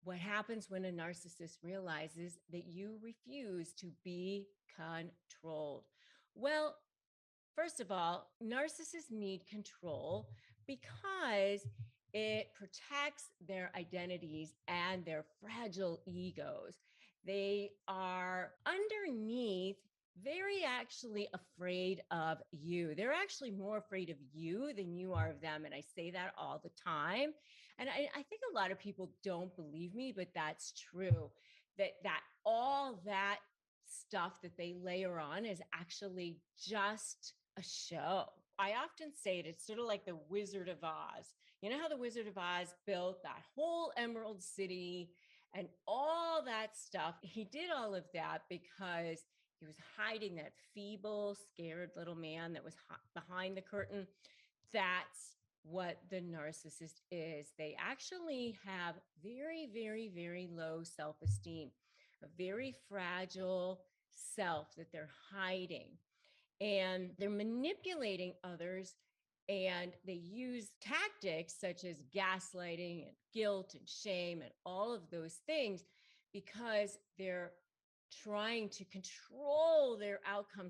What happens when a narcissist realizes that you refuse to be controlled? Well, first of all, narcissists need control because it protects their identities and their fragile egos. They are underneath very actually afraid of you. They're actually more afraid of you than you are of them. And I say that all the time. And I think a lot of people don't believe me, but that's true. That all that stuff that they layer on is actually just a show. I often say it's sort of like the Wizard of Oz. You know how the Wizard of Oz built that whole Emerald City and all that stuff? He did all of that because he was hiding that feeble, scared little man that was behind the curtain. That's what the narcissist is. They actually have very, very, very low self esteem, a very fragile self that they're hiding. And they're manipulating others. And they use tactics such as gaslighting and guilt and shame and all of those things because they're trying to control their outcome,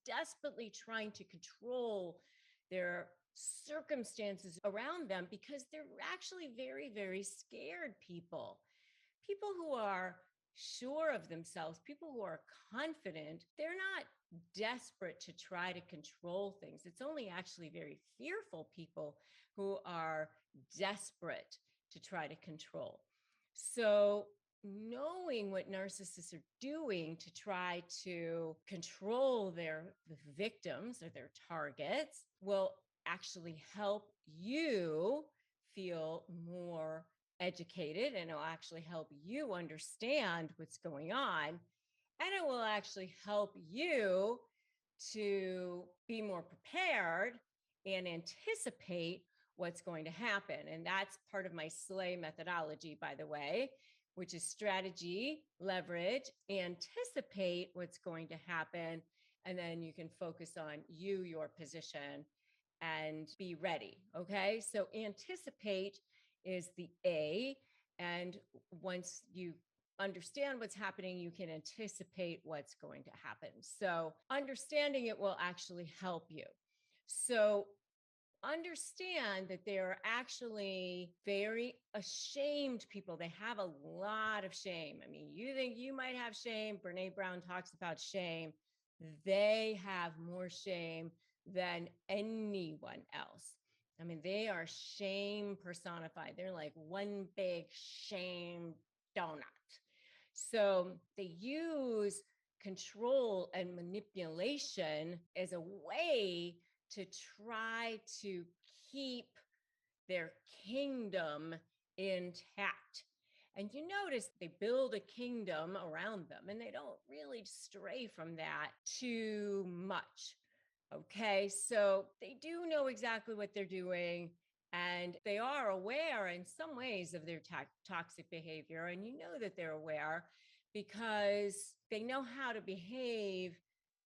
desperately trying to control their circumstances around them because they're actually very, very scared people. People who are sure of themselves, people who are confident, they're not desperate to try to control things. It's only actually very fearful people who are desperate to try to control. So knowing what narcissists are doing to try to control their victims or their targets will actually help you feel more educated, and it'll actually help you understand what's going on. And it will actually help you to be more prepared and anticipate what's going to happen. And that's part of my SLAY methodology, by the way, which is strategy, leverage, anticipate what's going to happen. And then you can focus on you, your position, and be ready. Okay. So anticipate is the A. And once you understand what's happening, you can anticipate what's going to happen. So understanding it will actually help you. So understand that they're actually very ashamed people. They have a lot of shame. I mean, you think you might have shame. Brene Brown talks about shame. They have more shame than anyone else. I mean, they are shame personified. They're like one big shame donut. So they use control and manipulation as a way to try to keep their kingdom intact. And you notice they build a kingdom around them and they don't really stray from that too much. Okay, so they do know exactly what they're doing and they are aware in some ways of their toxic behavior. And you know that they're aware because they know how to behave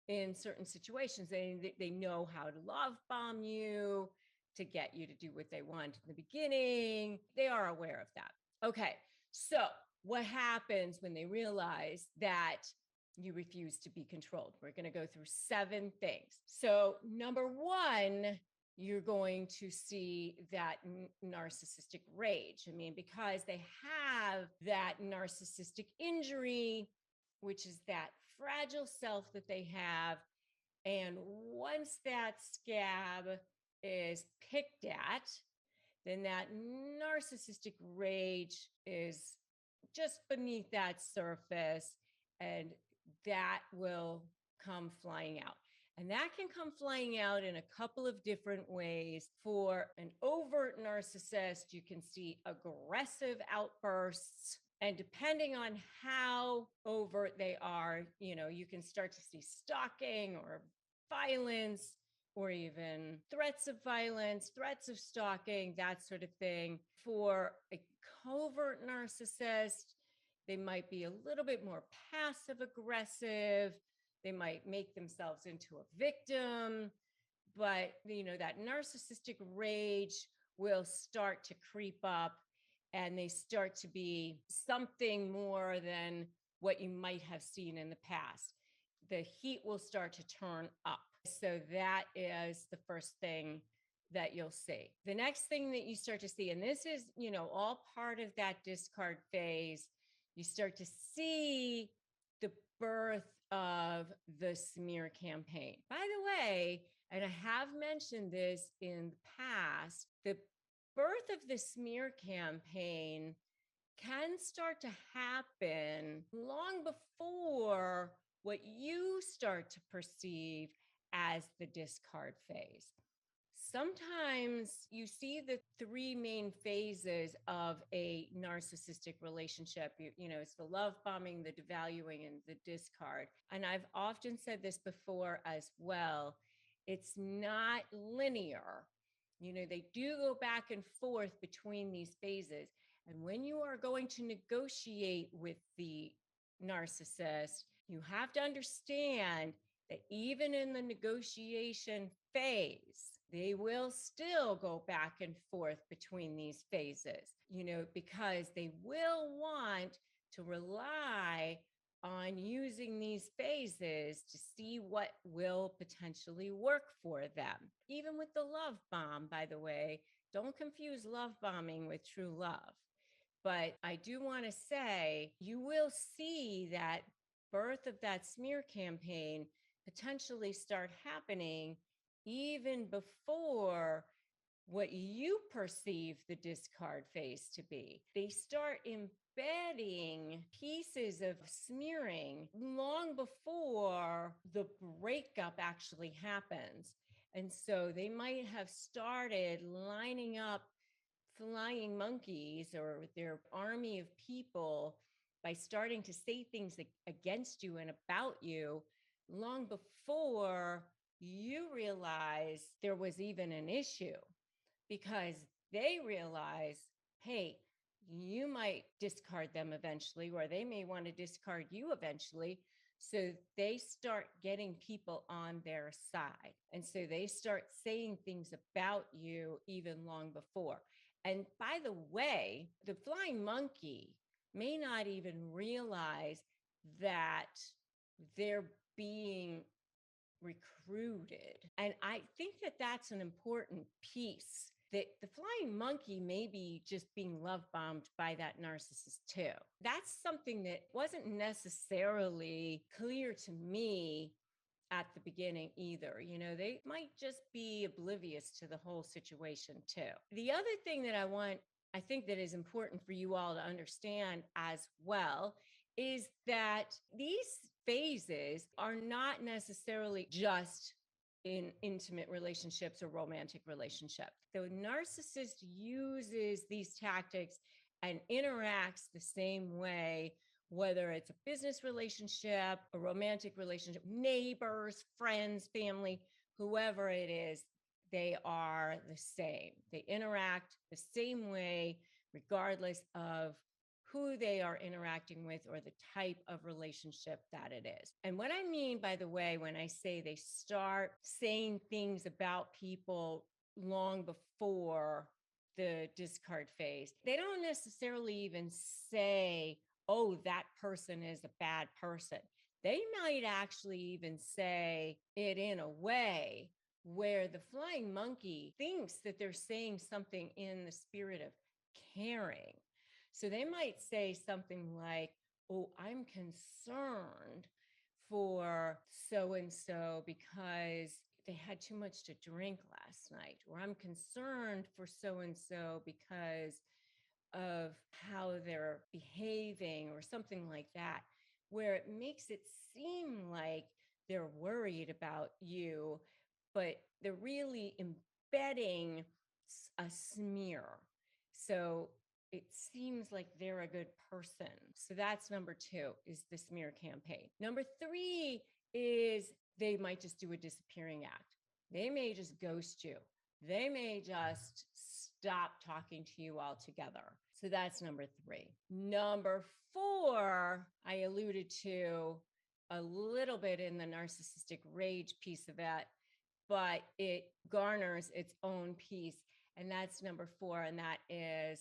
in certain situations. They know how to love bomb you, to get you to do what they want in the beginning. They are aware of that. Okay, so what happens when they realize that you refuse to be controlled? We're going to go through 7 things. So number 1, you're going to see that narcissistic rage. I mean, because they have that narcissistic injury, which is that fragile self that they have. And once that scab is picked at, then that narcissistic rage is just beneath that surface, and that will come flying out. And that can come flying out in a couple of different ways. For an overt narcissist, you can see aggressive outbursts. And depending on how overt they are, you can start to see stalking or violence or even threats of violence, threats of stalking, that sort of thing. For a covert narcissist, they might be a little bit more passive aggressive. They might make themselves into a victim, but that narcissistic rage will start to creep up and they start to be something more than what you might have seen in the past. The heat will start to turn up. So that is the first thing that you'll see. The next thing that you start to see, and this is, all part of that discard phase, you start to see the birth of the smear campaign. By the way, and I have mentioned this in the past, the birth of the smear campaign can start to happen long before what you start to perceive as the discard phase. Sometimes you see the three main phases of a narcissistic relationship. It's the love bombing, the devaluing, and the discard. And I've often said this before as well. It's not linear. They do go back and forth between these phases. And when you are going to negotiate with the narcissist, you have to understand that even in the negotiation phase, they will still go back and forth between these phases, because they will want to rely on using these phases to see what will potentially work for them. Even with the love bomb, by the way, don't confuse love bombing with true love. But I do want to say you will see that birth of that smear campaign potentially start happening even before what you perceive the discard phase to be. They start embedding pieces of smearing long before the breakup actually happens. And so they might have started lining up flying monkeys or their army of people by starting to say things against you and about you long before you realize there was even an issue, because they realize, hey, you might discard them eventually, or they may want to discard you eventually. So they start getting people on their side. And so they start saying things about you even long before. And by the way, the flying monkey may not even realize that they're being recruited. And I think that that's an important piece, that the flying monkey may be just being love bombed by that narcissist too. That's something that wasn't necessarily clear to me at the beginning either. They might just be oblivious to the whole situation too. The other thing that I think that is important for you all to understand as well is that these phases are not necessarily just in intimate relationships or romantic relationships. The narcissist uses these tactics and interacts the same way, whether it's a business relationship, a romantic relationship, neighbors, friends, family, whoever it is, they are the same. They interact the same way, regardless of who they are interacting with or the type of relationship that it is. And what I mean, by the way, when I say they start saying things about people long before the discard phase, they don't necessarily even say, oh, that person is a bad person. They might actually even say it in a way where the flying monkey thinks that they're saying something in the spirit of caring. So they might say something like, oh, I'm concerned for so-and-so because they had too much to drink last night, or I'm concerned for so-and-so because of how they're behaving, or something like that, where it makes it seem like they're worried about you, but they're really embedding a smear. So it seems like they're a good person. So that's number 2, is the smear campaign. Number 3 is they might just do a disappearing act. They may just ghost you. They may just stop talking to you altogether. So that's number 3. Number 4, I alluded to a little bit in the narcissistic rage piece of it, but it garners its own piece. And that's number 4, and that is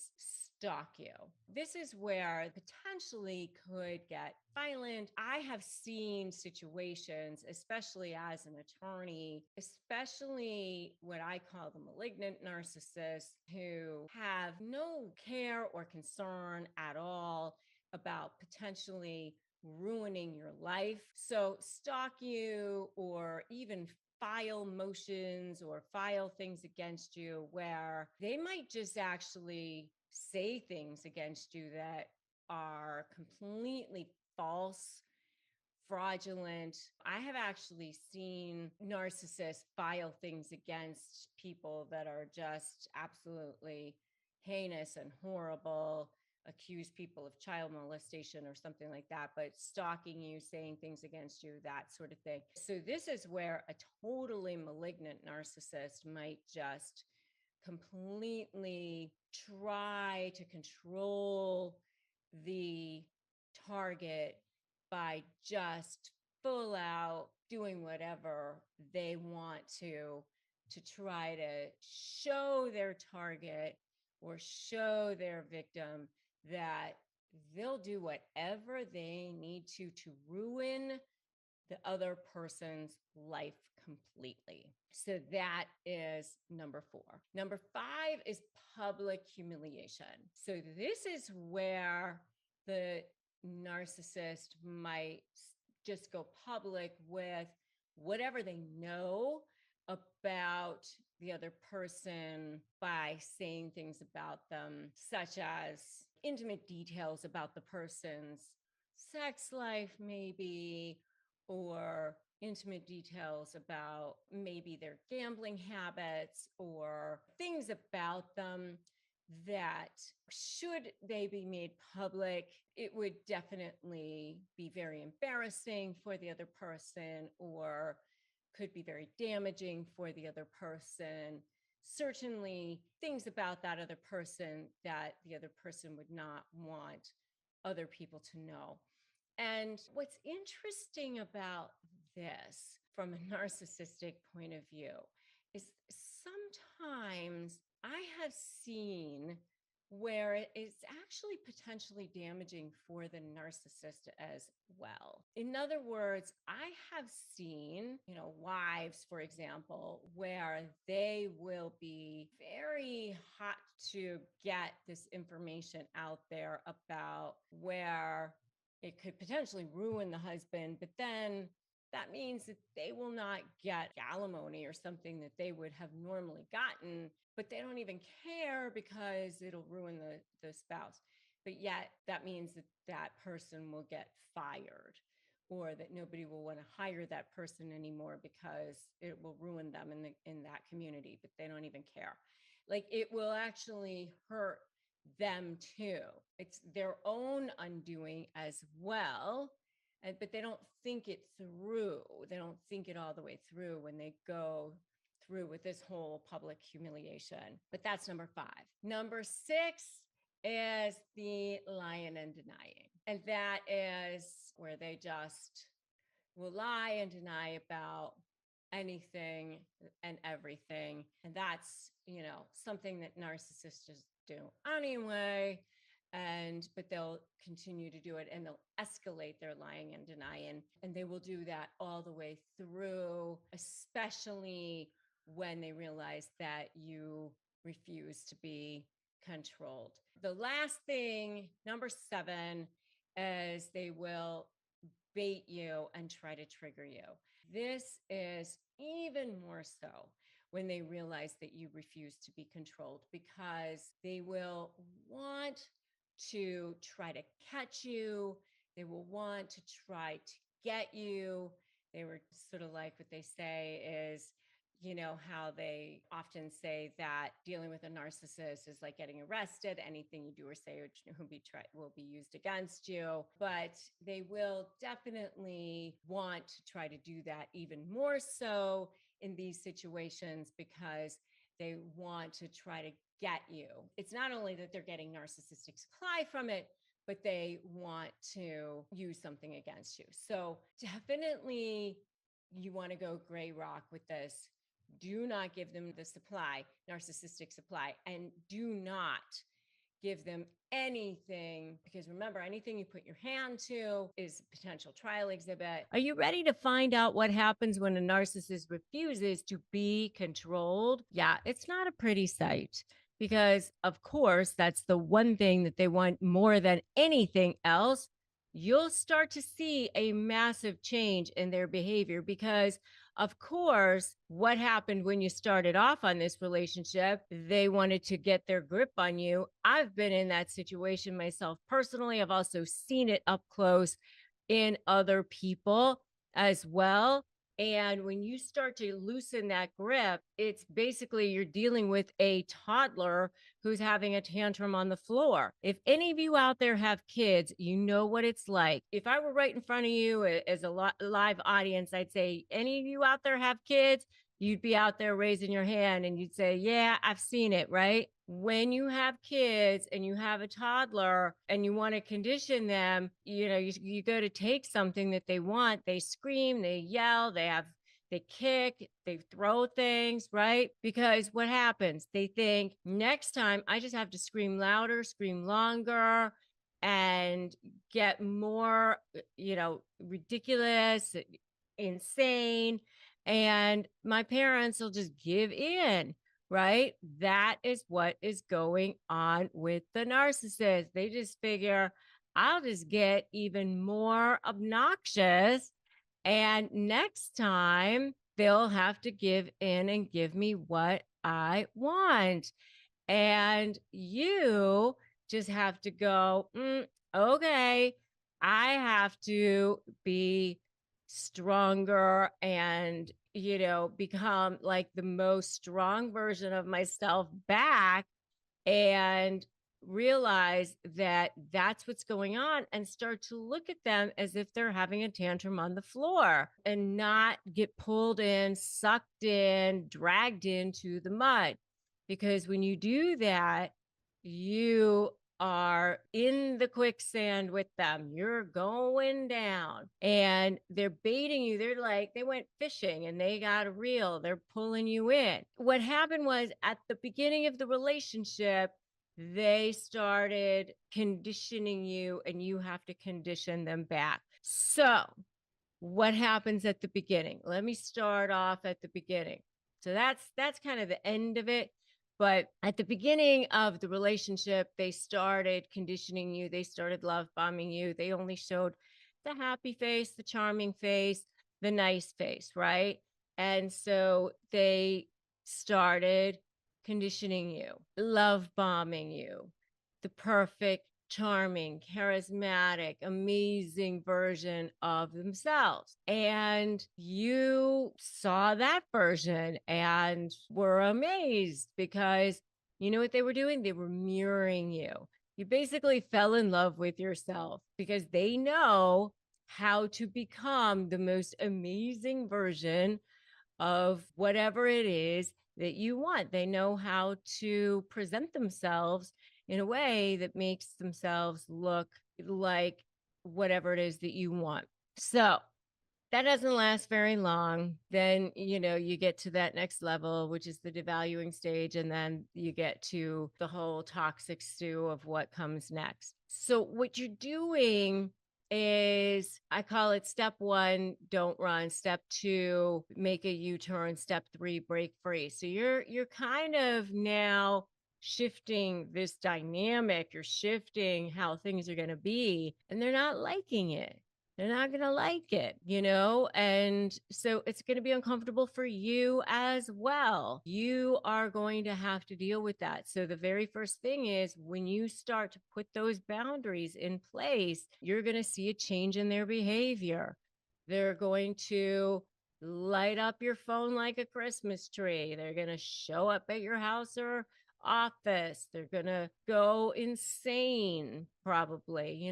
stalk you. This is where potentially could get violent. I have seen situations, especially as an attorney, especially what I call the malignant narcissists, who have no care or concern at all about potentially ruining your life. So, stalk you or even file motions or file things against you where they might just actually say things against you that are completely false, fraudulent. I have actually seen narcissists file things against people that are just absolutely heinous and horrible, accuse people of child molestation or something like that, but stalking you, saying things against you, that sort of thing. So, this is where a totally malignant narcissist might just completely try to control the target by just full out doing whatever they want to try to show their target or show their victim that they'll do whatever they need to ruin the other person's life completely. So that is number 4. Number 5 is public humiliation. So this is where the narcissist might just go public with whatever they know about the other person by saying things about them, such as intimate details about the person's sex life, maybe, or intimate details about maybe their gambling habits or things about them that, should they be made public, it would definitely be very embarrassing for the other person or could be very damaging for the other person. Certainly, things about that other person that the other person would not want other people to know. And what's interesting about this from a narcissistic point of view is sometimes I have seen where it's actually potentially damaging for the narcissist as well. In other words, I have seen, wives, for example, where they will be very hot to get this information out there about where it could potentially ruin the husband, but then that means that they will not get alimony or something that they would have normally gotten, but they don't even care because it'll ruin the spouse. But yet that means that that person will get fired or that nobody will want to hire that person anymore because it will ruin them in that community, but they don't even care. Like, it will actually hurt them too. It's their own undoing as well. But they don't think it through. They don't think it all the way through when they go through with this whole public humiliation. But that's number 5. Number 6 is the lying and denying. And that is where they just will lie and deny about anything and everything. And that's, something that narcissists just do anyway. But they'll continue to do it and they'll escalate their lying and denying. And they will do that all the way through, especially when they realize that you refuse to be controlled. The last thing, number 7, is they will bait you and try to trigger you. This is even more so when they realize that you refuse to be controlled, because they will want to try to catch you. They will want to try to get you. They were sort of like, what they say is, how they often say that dealing with a narcissist is like getting arrested. Anything you do or say will be used against you. But they will definitely want to try to do that even more so in these situations, because they want to try to get you. It's not only that they're getting narcissistic supply from it, but they want to use something against you. So definitely you want to go gray rock with this. Do not give them the supply, narcissistic supply, and do not give them anything, because remember, anything you put your hand to is a potential trial exhibit. Are you ready to find out what happens when a narcissist refuses to be controlled? Yeah, it's not a pretty sight, because of course that's the one thing that they want more than anything else. You'll start to see a massive change in their behavior, because of course, what happened when you started off on this relationship? They wanted to get their grip on you. I've been in that situation myself personally. I've also seen it up close in other people as well. And when you start to loosen that grip, it's basically you're dealing with a toddler who's having a tantrum on the floor. If any of you out there have kids, you know what it's like. If I were right in front of you as a live audience, I'd say, any of you out there have kids? You'd be out there raising your hand and you'd say, yeah, I've seen it, right? When you have kids and you have a toddler and you want to condition them, you go to take something that they want, they scream, they yell, they kick, they throw things, right? Because what happens? They think next time I just have to scream louder, scream longer, and get more, ridiculous, insane. And my parents will just give in, right? That is what is going on with the narcissist. They just figure, I'll just get even more obnoxious. And next time they'll have to give in and give me what I want. And you just have to go, okay, I have to be stronger and, become like the most strong version of myself back, and realize that that's what's going on, and start to look at them as if they're having a tantrum on the floor, and not get pulled in, sucked in, dragged into the mud. Because when you do that, you are in the quicksand with them. You're going down and they're baiting you. They're like, they went fishing and they got a reel. They're pulling you in. What happened was, at the beginning of the relationship, they started conditioning you, and you have to condition them back. So, what happens at the beginning? Let me start off at the beginning. So that's kind of the end of it. But at the beginning of the relationship, they started conditioning you. They started love bombing you. They only showed the happy face, the charming face, the nice face, right? And so they started conditioning you, love bombing you, the perfect, charming, charismatic, amazing version of themselves. And you saw that version and were amazed, because you know what they were doing? They were mirroring you. You basically fell in love with yourself, because they know how to become the most amazing version of whatever it is that you want. They know how to present themselves in a way that makes themselves look like whatever it is that you want. So that doesn't last very long. Then, you get to that next level, which is the devaluing stage. And then you get to the whole toxic stew of what comes next. So, what you're doing is, I call it step one, don't run. Step two, make a U-turn. Step three, break free. So you're kind of now shifting this dynamic. You're shifting how things are going to be, and they're not liking it. They're not going to like it, and so it's going to be uncomfortable for you as well. You are going to have to deal with that. So the very first thing is, when you start to put those boundaries in place, you're going to see a change in their behavior. They're going to light up your phone like a Christmas tree. They're going to show up at your house or office. They're going to go insane, probably.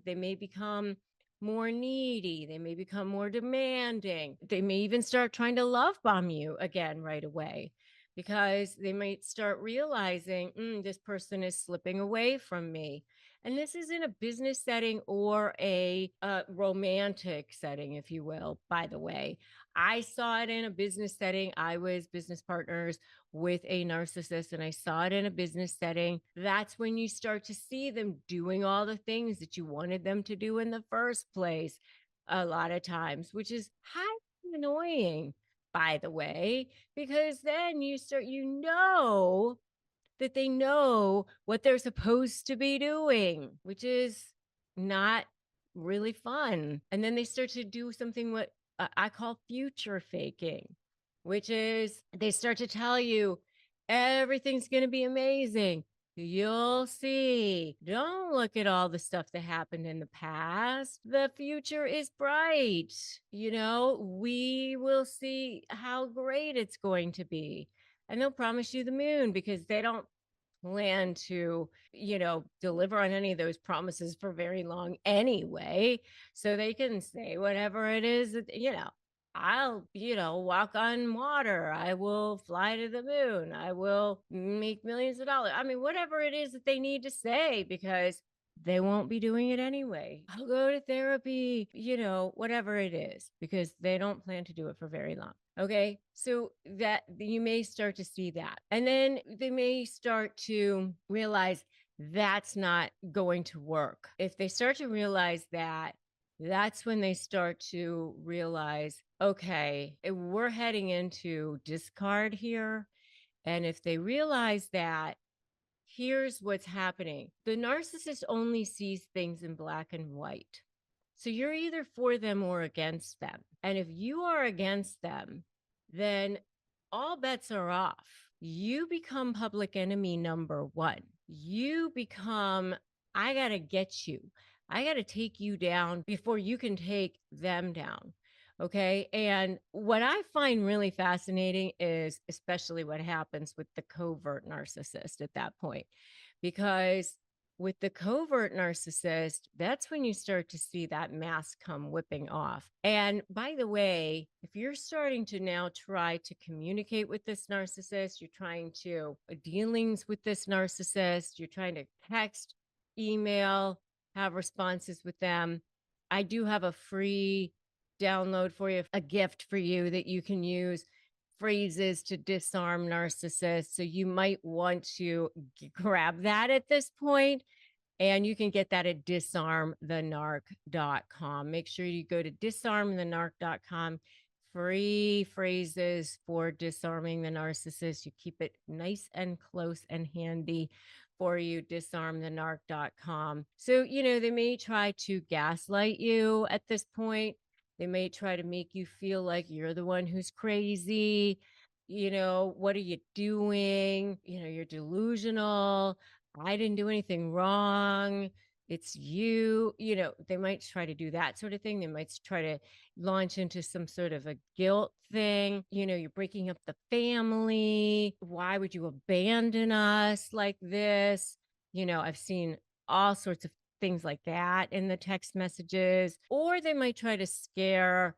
They may become more needy. They may become more demanding. They may even start trying to love bomb you again right away, because they might start realizing, this person is slipping away from me. And this is in a business setting or a romantic setting, if you will, by the way. I saw it in a business setting. I was business partners with a narcissist, and I saw it in a business setting. That's when you start to see them doing all the things that you wanted them to do in the first place, a lot of times, which is highly annoying, by the way, because then you that they know what they're supposed to be doing, which is not really fun. And then they start to do something what I call future faking, which is they start to tell you everything's going to be amazing. You'll see. Don't look at all the stuff that happened in the past. The future is bright. We will see how great it's going to be. And they'll promise you the moon because they don't plan to, deliver on any of those promises for very long anyway. So they can say whatever it is that, I'll, walk on water. I will fly to the moon. I will make millions of dollars. I mean, whatever it is that they need to say, because they won't be doing it anyway. I'll go to therapy, whatever it is, because they don't plan to do it for very long. Okay. So that you may start to see that. And then they may start to realize that's not going to work. If they start to realize that, that's when they start to realize, okay, we're heading into discard here. And if they realize that, here's what's happening. The narcissist only sees things in black and white. So you're either for them or against them. And if you are against them, then all bets are off. You become public enemy number one. You become, I got to get you. I got to take you down before you can take them down. Okay. And what I find really fascinating is especially what happens with the covert narcissist at that point, because with the covert narcissist, that's when you start to see that mask come whipping off. And by the way, if you're starting to now try to communicate with this narcissist, you're trying to dealings with this narcissist, you're trying to text, email, have responses with them, I do have a free download for you, a gift for you that you can use, phrases to disarm narcissists. So you might want to grab that at this point, and you can get that at disarmthenarc.com. Make sure you go to disarmthenarc.com. Free phrases for disarming the narcissist. You keep it nice and close and handy for you, disarmthenarc.com. So, they may try to gaslight you at this point. They may try to make you feel like you're the one who's crazy. What are you doing? You're delusional. I didn't do anything wrong. It's you. They might try to do that sort of thing. They might try to launch into some sort of a guilt thing. You're breaking up the family. Why would you abandon us like this? I've seen all sorts of things like that in the text messages. Or they might try to scare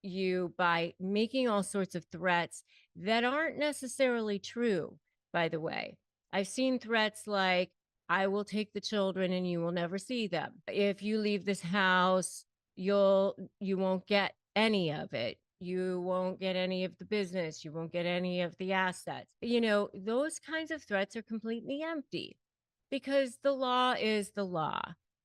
you by making all sorts of threats that aren't necessarily true, by the way. I've seen threats like, I will take the children and you will never see them. If you leave this house, you won't get any of it. You won't get any of the business. You won't get any of the assets. Those kinds of threats are completely empty because the law is the law.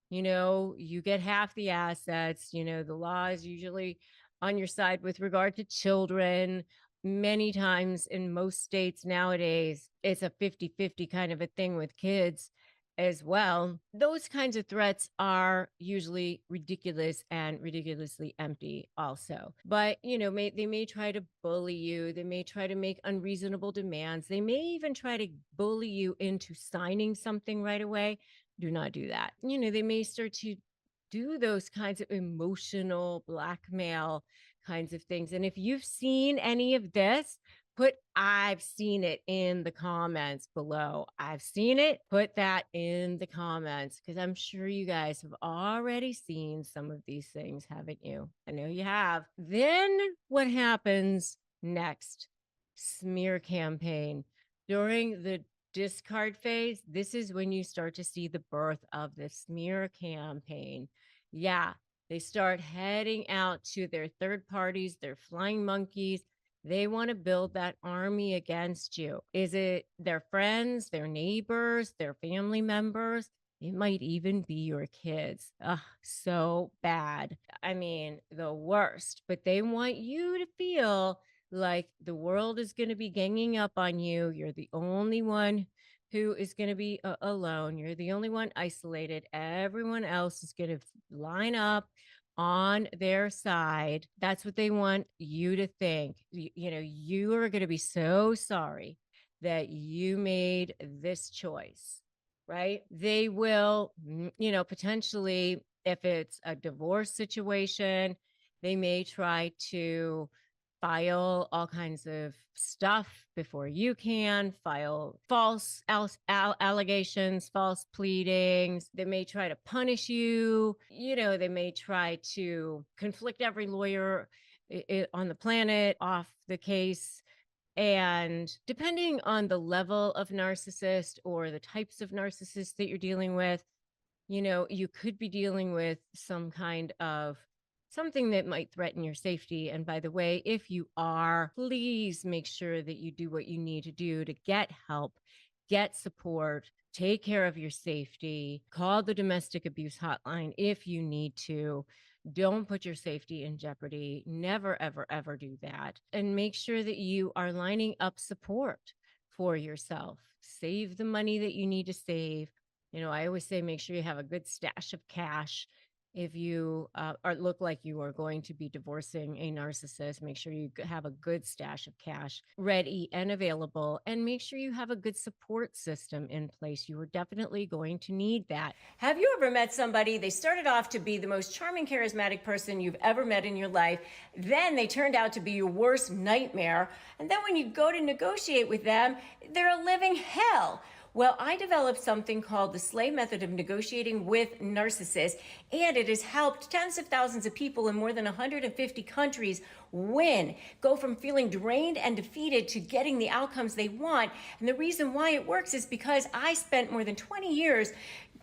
You get half the assets. The law is usually on your side with regard to children. Many times in most states nowadays, it's a 50-50 kind of a thing with kids as well. Those kinds of threats are usually ridiculous and ridiculously empty also. But, they may try to bully you. They may try to make unreasonable demands. They may even try to bully you into signing something right away. Do not do that. They may start to do those kinds of emotional blackmail kinds of things. And if you've seen any of this, put I've seen it in the comments below. I've seen it. Put that in the comments because I'm sure you guys have already seen some of these things, haven't you? I know you have. Then what happens next? Smear campaign. During the discard phase, this is when you start to see the birth of the smear campaign. Yeah, they start heading out to their third parties, their flying monkeys. They want to build that army against you. Is it their friends, their neighbors, their family members? It might even be your kids. Ugh, so bad. I mean, the worst. But they want you to feel like the world is going to be ganging up on you. You're the only one who is going to be alone. You're the only one isolated. Everyone else is going to line up on their side. That's what they want you to think. You are going to be so sorry that you made this choice, right? They will, potentially, if it's a divorce situation, they may try to file all kinds of stuff before you can, file false allegations, false pleadings. They may try to punish you. They may try to conflict every lawyer on the planet off the case. And depending on the level of narcissist or the types of narcissists that you're dealing with, you could be dealing with some kind of something that might threaten your safety. And by the way, if you are, please make sure that you do what you need to do to get help, get support, take care of your safety, call the domestic abuse hotline if you need to. Don't put your safety in jeopardy. Never, ever, ever do that. And make sure that you are lining up support for yourself. Save the money that you need to save. I always say make sure you have a good stash of cash. If you look like you are going to be divorcing a narcissist, make sure you have a good stash of cash ready and available, and make sure you have a good support system in place. You are definitely going to need that. Have you ever met somebody, they started off to be the most charming, charismatic person you've ever met in your life, then they turned out to be your worst nightmare, and then when you go to negotiate with them, they're a living hell? Well, I developed something called the Slave Method of Negotiating with Narcissists, and it has helped tens of thousands of people in more than 150 countries win, go from feeling drained and defeated to getting the outcomes they want. And the reason why it works is because I spent more than 20 years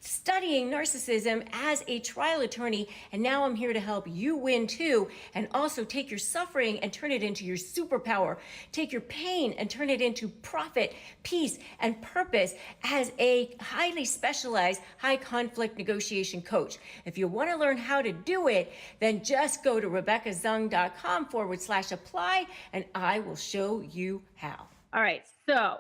studying narcissism as a trial attorney, and now I'm here to help you win too, and also take your suffering and turn it into your superpower. Take your pain and turn it into profit, peace, and purpose as a highly specialized high conflict negotiation coach. If you want to learn how to do it, then just go to RebeccaZung.com/apply and I will show you how. All right, so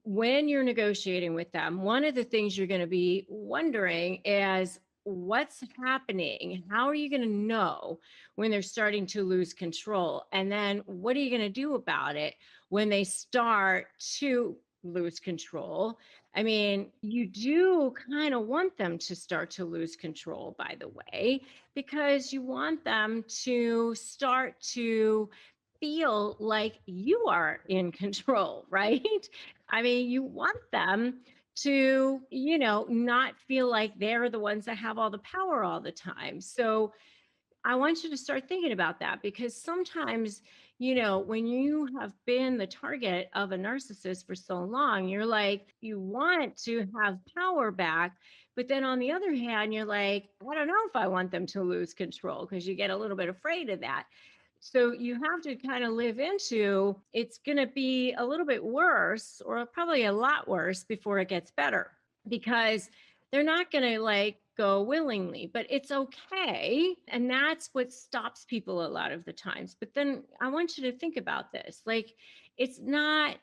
when you're negotiating with them, one of the things you're going to be wondering is what's happening? How are you going to know when they're starting to lose control? And then what are you going to do about it when they start to lose control? I mean, you do kind of want them to start to lose control, by the way, because you want them to start to feel like you are in control, right? I mean, you want them to, not feel like they're the ones that have all the power all the time. So I want you to start thinking about that, because sometimes, when you have been the target of a narcissist for so long, you're like, you want to have power back. But then on the other hand, you're like, I don't know if I want them to lose control, because you get a little bit afraid of that. So you have to kind of live into it's going to be a little bit worse, or probably a lot worse, before it gets better, because they're not going to go willingly, but it's okay. And that's what stops people a lot of the times. But then I want you to think about this. It's not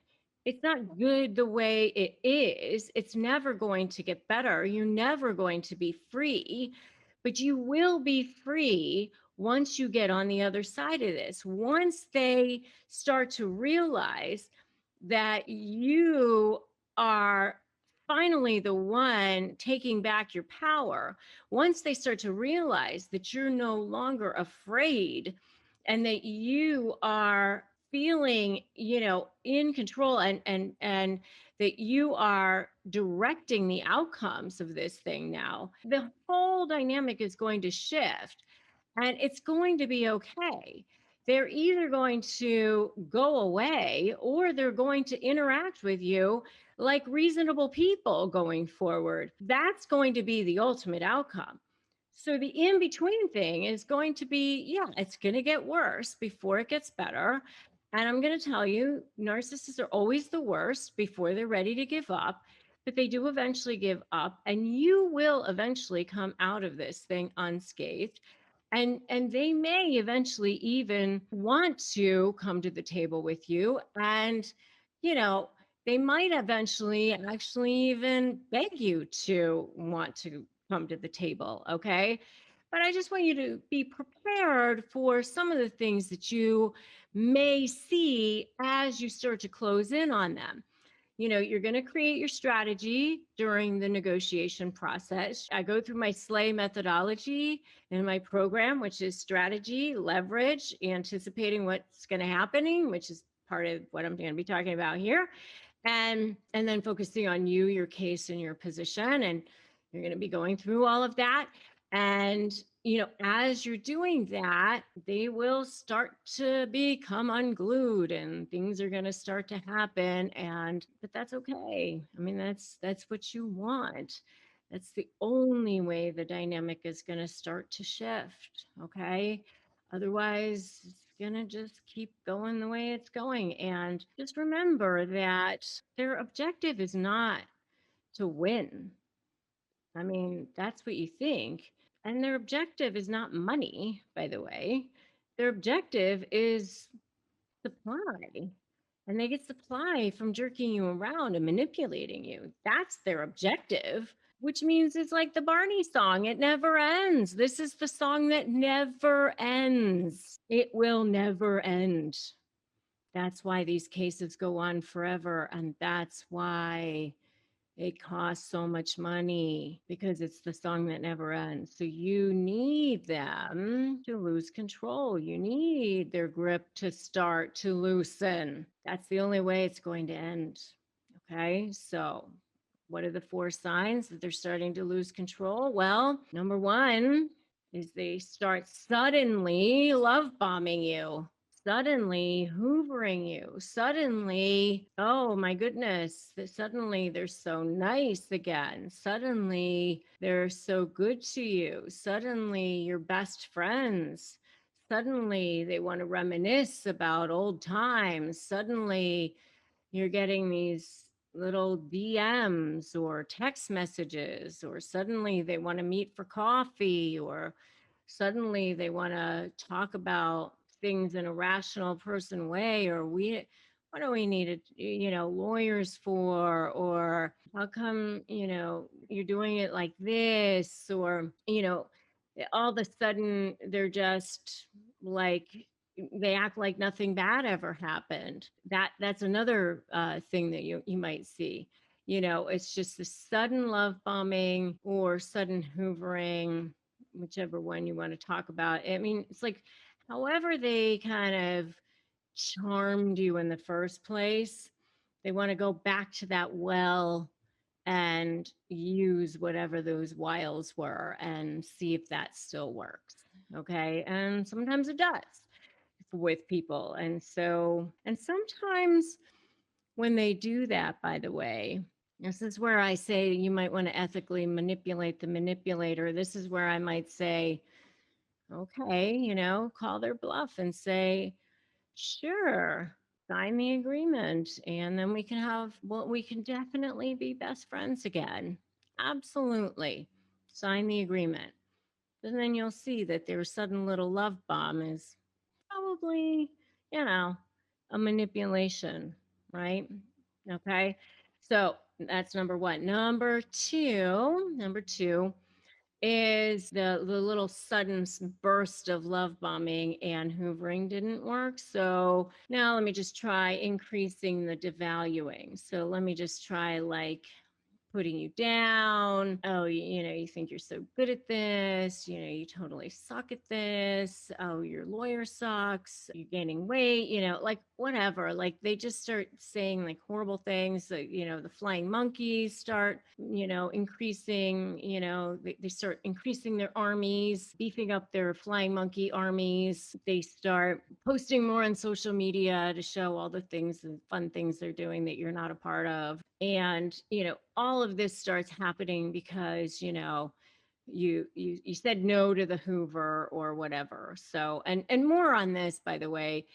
good the way it is. It's never going to get better. You're never going to be free, but you will be free once you get on the other side of this. Once they start to realize that you are finally the one taking back your power, once they start to realize that you're no longer afraid and that you are feeling, in control, and that you are directing the outcomes of this thing now, the whole dynamic is going to shift, and it's going to be okay. They're either going to go away or they're going to interact with you like reasonable people going forward. That's going to be the ultimate outcome. So the in between thing is going to be, yeah, it's going to get worse before it gets better. And I'm going to tell you, narcissists are always the worst before they're ready to give up, but they do eventually give up, and you will eventually come out of this thing unscathed. And they may eventually even want to come to the table with you, and you know, they might eventually actually even beg you to want to come to the table, okay? But I just want you to be prepared for some of the things that you may see as you start to close in on them. You're going to create your strategy during the negotiation process. I go through my SLAY methodology in my program, which is strategy, leverage, anticipating what's going to happen, which is part of what I'm going to be talking about here, and then focusing on you, your case, and your position. And you're going to be going through all of that. And as you're doing that, they will start to become unglued, and things are going to start to happen. But that's okay. I mean, that's what you want. That's the only way the dynamic is going to start to shift. Okay. Otherwise, it's going to just keep going the way it's going. And just remember that their objective is not to win. I mean, that's what you think. And their objective is not money, by the way. Their objective is supply. And they get supply from jerking you around and manipulating you. That's their objective, which means it's like the Barney song. It never ends. This is the song that never ends. It will never end. That's why these cases go on forever. And that's why it costs so much money, because it's the song that never ends. So you need them to lose control. You need their grip to start to loosen. That's the only way it's going to end. Okay. So what are the 4 signs that they're starting to lose control? Well, number 1 is they start suddenly love bombing you, suddenly hoovering you, suddenly, oh my goodness, suddenly they're so nice again, suddenly they're so good to you, suddenly you're best friends, suddenly they want to reminisce about old times, suddenly you're getting these little DMs or text messages, or suddenly they want to meet for coffee, or suddenly they want to talk about things in a rational person way, or what do we need lawyers for, or how come you're doing it like this, or all of a sudden they're just like, they act like nothing bad ever happened. That's another thing that you might see. It's just the sudden love bombing or sudden hoovering, whichever one you want to talk about. I mean, it's like however they kind of charmed you in the first place, they want to go back to that well and use whatever those wiles were and see if that still works. Okay. And sometimes it does with people. And sometimes when they do that, by the way, this is where I say you might want to ethically manipulate the manipulator. This is where I might say, okay, call their bluff and say, sure, sign the agreement. And then we can definitely be best friends again. Absolutely. Sign the agreement. And then you'll see that their sudden little love bomb is probably, a manipulation, right? Okay. So that's number 1. Number two is the little sudden burst of love bombing and hoovering didn't work. So now let me just try increasing the devaluing. So let me just try like putting you down. Oh, you think you're so good at this. You totally suck at this. Oh, your lawyer sucks. You're gaining weight, like whatever. Like they just start saying like horrible things. The flying monkeys start, increasing, they start increasing their armies, beefing up their flying monkey armies. They start posting more on social media to show all the things and fun things they're doing that you're not a part of. And, all of this starts happening because, you said no to the Hoover or whatever. So, and more on this, by the way,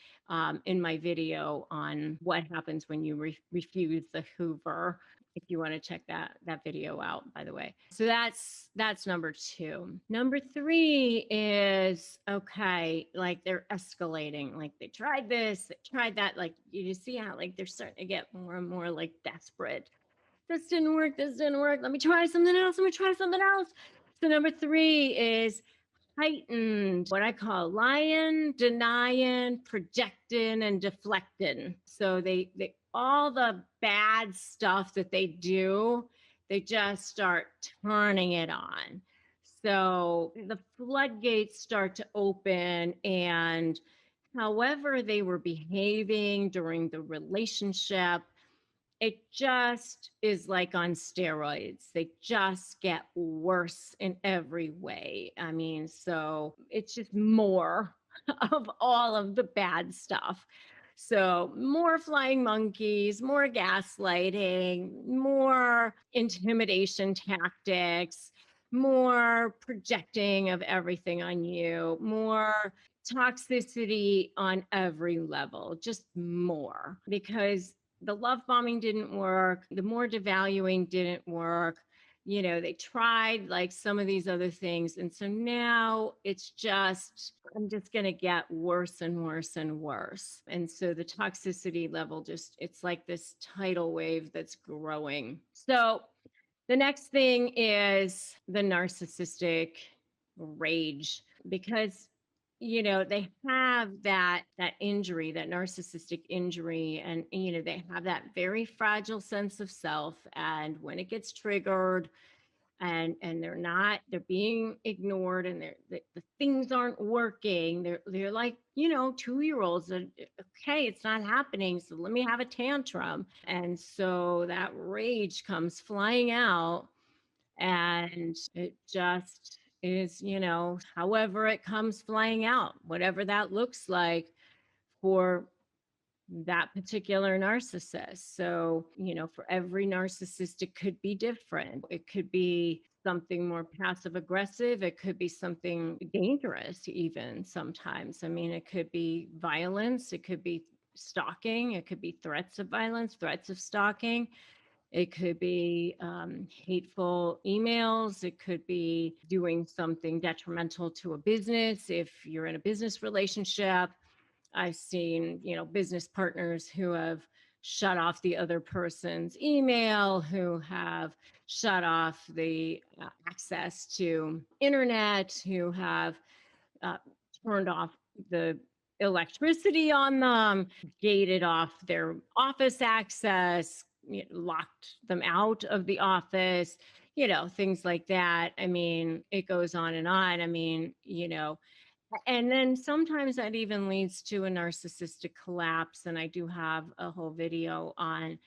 in my video on what happens when you refuse the Hoover. If you want to check that video out, by the way. So that's number 2. Number 3 is, okay, like they're escalating. Like they tried this, they tried that. Like you see how like they're starting to get more and more like desperate. This didn't work. This didn't work. Let me try something else. Let me try something else. So number 3 is heightened, what I call lying, denying, projecting, and deflecting. So they all the bad stuff that they do, they just start turning it on. So the floodgates start to open, and however they were behaving during the relationship, it just is like on steroids. They just get worse in every way. I mean, so it's just more of all of the bad stuff. So, more flying monkeys, more gaslighting, more intimidation tactics, more projecting of everything on you, more toxicity on every level, just more, because the love bombing didn't work. The more devaluing didn't work. They tried like some of these other things. And so now it's just, I'm just going to get worse and worse and worse. And so the toxicity level just, it's like this tidal wave that's growing. So the next thing is the narcissistic rage, because they have that injury, that narcissistic injury, and they have that very fragile sense of self, and when it gets triggered and they're being ignored, and the things aren't working, they're like 2-year-olds that, okay, it's not happening, so let me have a tantrum. And so that rage comes flying out, and it just is, however it comes flying out, whatever that looks like for that particular narcissist. So, for every narcissist, it could be different. It could be something more passive aggressive. It could be something dangerous, even sometimes. I mean, it could be violence. It could be stalking. It could be threats of violence, threats of stalking. It could be hateful emails. It could be doing something detrimental to a business. If you're in a business relationship, I've seen, business partners who have shut off the other person's email, who have shut off the access to internet, who have turned off the electricity on them, gated off their office access, locked them out of the office, things like that. I mean, it goes on and on. I mean, and then sometimes that even leads to a narcissistic collapse. And I do have a whole video on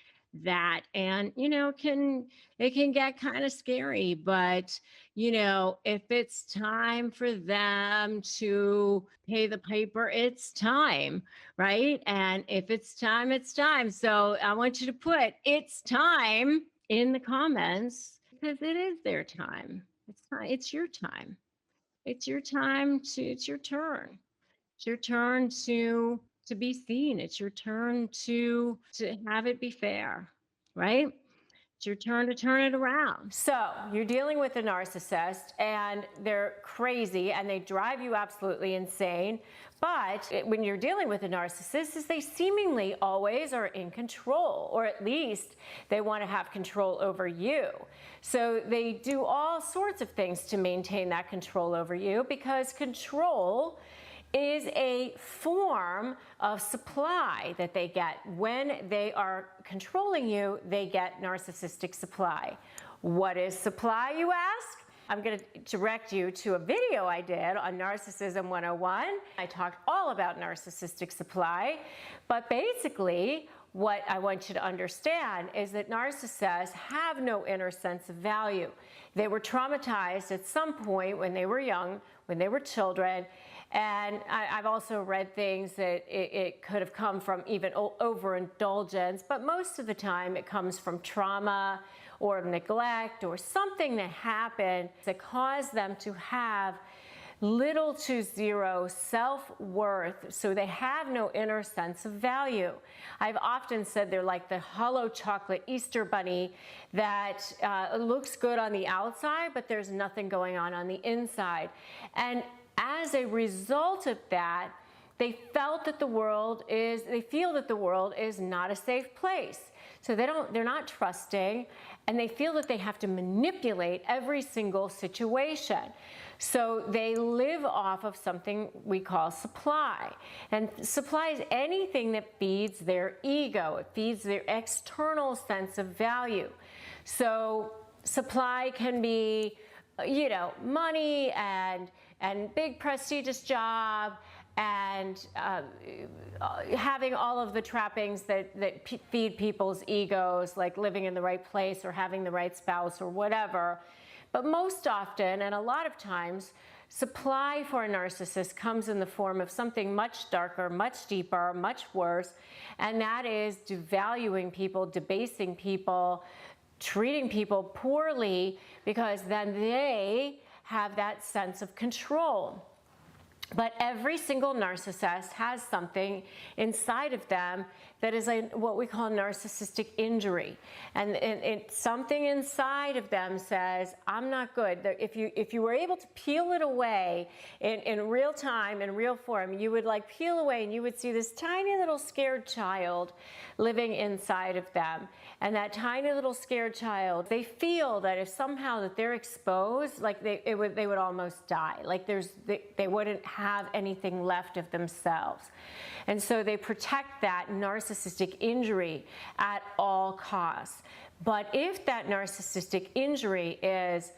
that. And, it can get kind of scary, but, if it's time for them to pay the piper, it's time, right? And if it's time, it's time. So I want you to put "it's time" in the comments, because it is their time. It's time. It's your time. It's your time to, it's your turn. It's your turn to be seen. It's your turn to have it be fair, right? It's your turn to turn it around. So you're dealing with a narcissist, and they're crazy, and they drive you absolutely insane. But when you're dealing with a narcissist, is they seemingly always are in control, or at least they want to have control over you. So they do all sorts of things to maintain that control over you, because control is a form of supply that they get. When they are controlling you, they get narcissistic supply. What is supply, you ask? I'm going to direct you to a video I did on Narcissism 101. I talked all about narcissistic supply, but basically what I want you to understand is that narcissists have no inner sense of value. They were traumatized at some point when they were young, when they were children. And I've also read things that it could have come from even overindulgence, but most of the time it comes from trauma or neglect or something that happened that caused them to have little to zero self-worth, so they have no inner sense of value. I've often said they're like the hollow chocolate Easter bunny that looks good on the outside, but there's nothing going on the inside. And as a result of that, they feel that the world is not a safe place. So they're not trusting, and they feel that they have to manipulate every single situation. So they live off of something we call supply. And supply is anything that feeds their ego. It feeds their external sense of value. So supply can be, money and big prestigious job and having all of the trappings that feed people's egos, like living in the right place or having the right spouse or whatever. But most often, and a lot of times, supply for a narcissist comes in the form of something much darker, much deeper, much worse, and that is devaluing people, debasing people, treating people poorly, because then they have that sense of control. But every single narcissist has something inside of them that is what we call narcissistic injury. And it's something inside of them says, I'm not good. If you were able to peel it away in real time, in real form, you would like peel away and you would see this tiny little scared child living inside of them. And that tiny little scared child, they feel that if somehow that they're exposed, like they would almost die. Like they wouldn't have anything left of themselves. And so they protect that narcissistic injury at all costs. But if that narcissistic injury is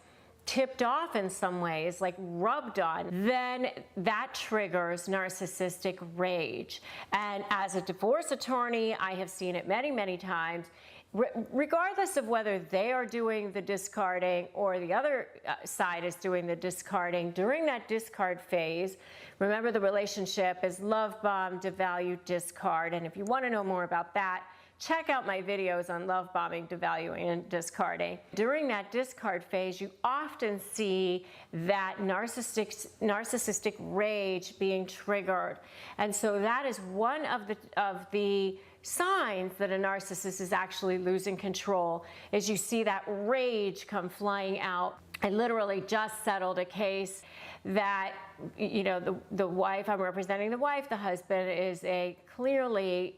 tipped off in some ways, like rubbed on, then that triggers narcissistic rage. And as a divorce attorney, I have seen it many, many times. Regardless of whether they are doing the discarding or the other side is doing the discarding, during that discard phase, remember the relationship is love bomb, devalue, discard. And if you want to know more about that, check out my videos on love bombing, devaluing, and discarding. During that discard phase, you often see that narcissistic rage being triggered. And so that is one of the signs that a narcissist is actually losing control, is you see that rage come flying out. I literally just settled a case that, the wife, I'm representing the wife, the husband is a clearly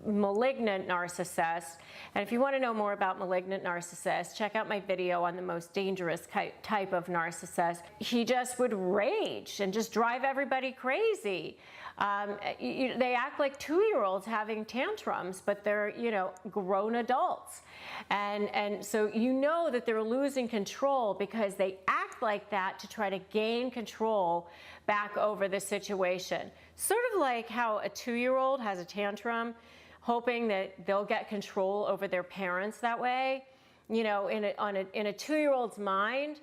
malignant narcissist. And if you want to know more about malignant narcissists, check out my video on the most dangerous type of narcissist. He just would rage and just drive everybody crazy. They act like 2-year-olds having tantrums, but they're, grown adults. And so that they're losing control because they act like that to try to gain control back over the situation. Sort of like how a 2-year-old has a tantrum, hoping that they'll get control over their parents that way. In a 2-year-old's mind,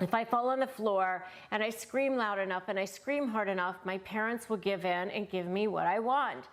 if I fall on the floor and I scream loud enough and I scream hard enough, my parents will give in and give me what I want.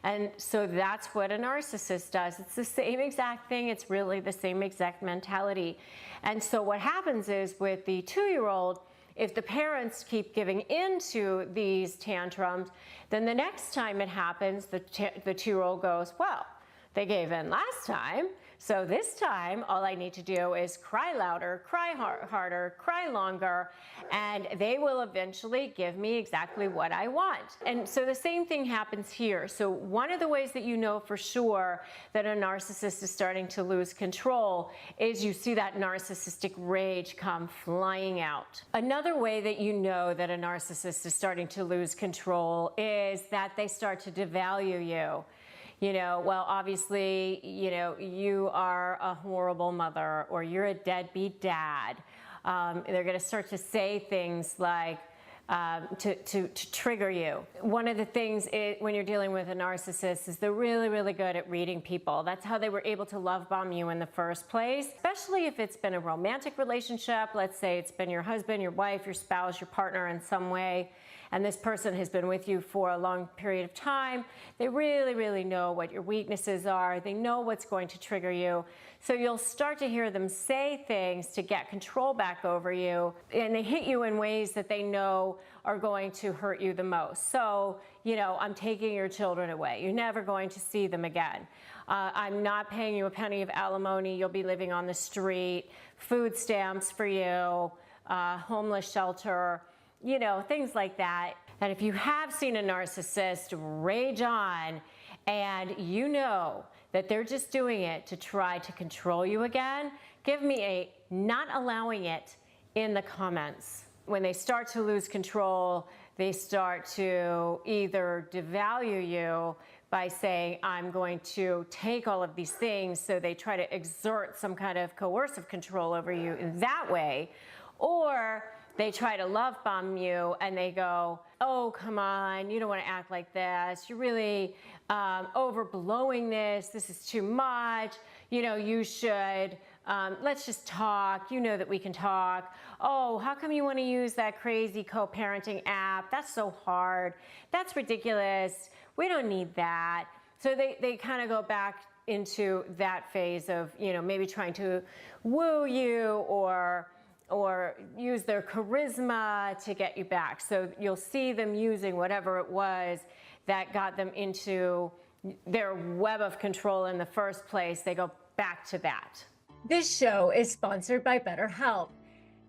And so that's what a narcissist does. It's the same exact thing. It's really the same exact mentality. And so what happens is with the 2-year-old, if the parents keep giving into these tantrums, then the next time it happens, the 2-year-old goes, well, they gave in last time, so this time all I need to do is cry louder, cry harder, cry longer, and they will eventually give me exactly what I want. And so the same thing happens here. So one of the ways that you know for sure that a narcissist is starting to lose control is you see that narcissistic rage come flying out. Another way that you know that a narcissist is starting to lose control is that they start to devalue you. Well, obviously, you are a horrible mother or you're a deadbeat dad. They're going to start to say things like, to trigger you. One of the things when you're dealing with a narcissist is they're really, really good at reading people. That's how they were able to love bomb you in the first place, especially if it's been a romantic relationship. Let's say it's been your husband, your wife, your spouse, your partner in some way, and this person has been with you for a long period of time. They really, really know what your weaknesses are. They know what's going to trigger you. So you'll start to hear them say things to get control back over you, and they hit you in ways that they know are going to hurt you the most. So, I'm taking your children away. You're never going to see them again. I'm not paying you a penny of alimony. You'll be living on the street. Food stamps for you, homeless shelter, things like that. And if you have seen a narcissist rage on and you know that they're just doing it to try to control you again, give me a not allowing it in the comments. When they start to lose control, they start to either devalue you by saying, I'm going to take all of these things, so they try to exert some kind of coercive control over you in that way, or they try to love bomb you and they go, oh, come on, you don't want to act like this. You're really overblowing this. This is too much. You should, let's just talk. You know that we can talk. Oh, how come you want to use that crazy co-parenting app? That's so hard. That's ridiculous. We don't need that. So they kind of go back into that phase of, maybe trying to woo you or use their charisma to get you back. So you'll see them using whatever it was that got them into their web of control in the first place. They go back to that. This show is sponsored by BetterHelp.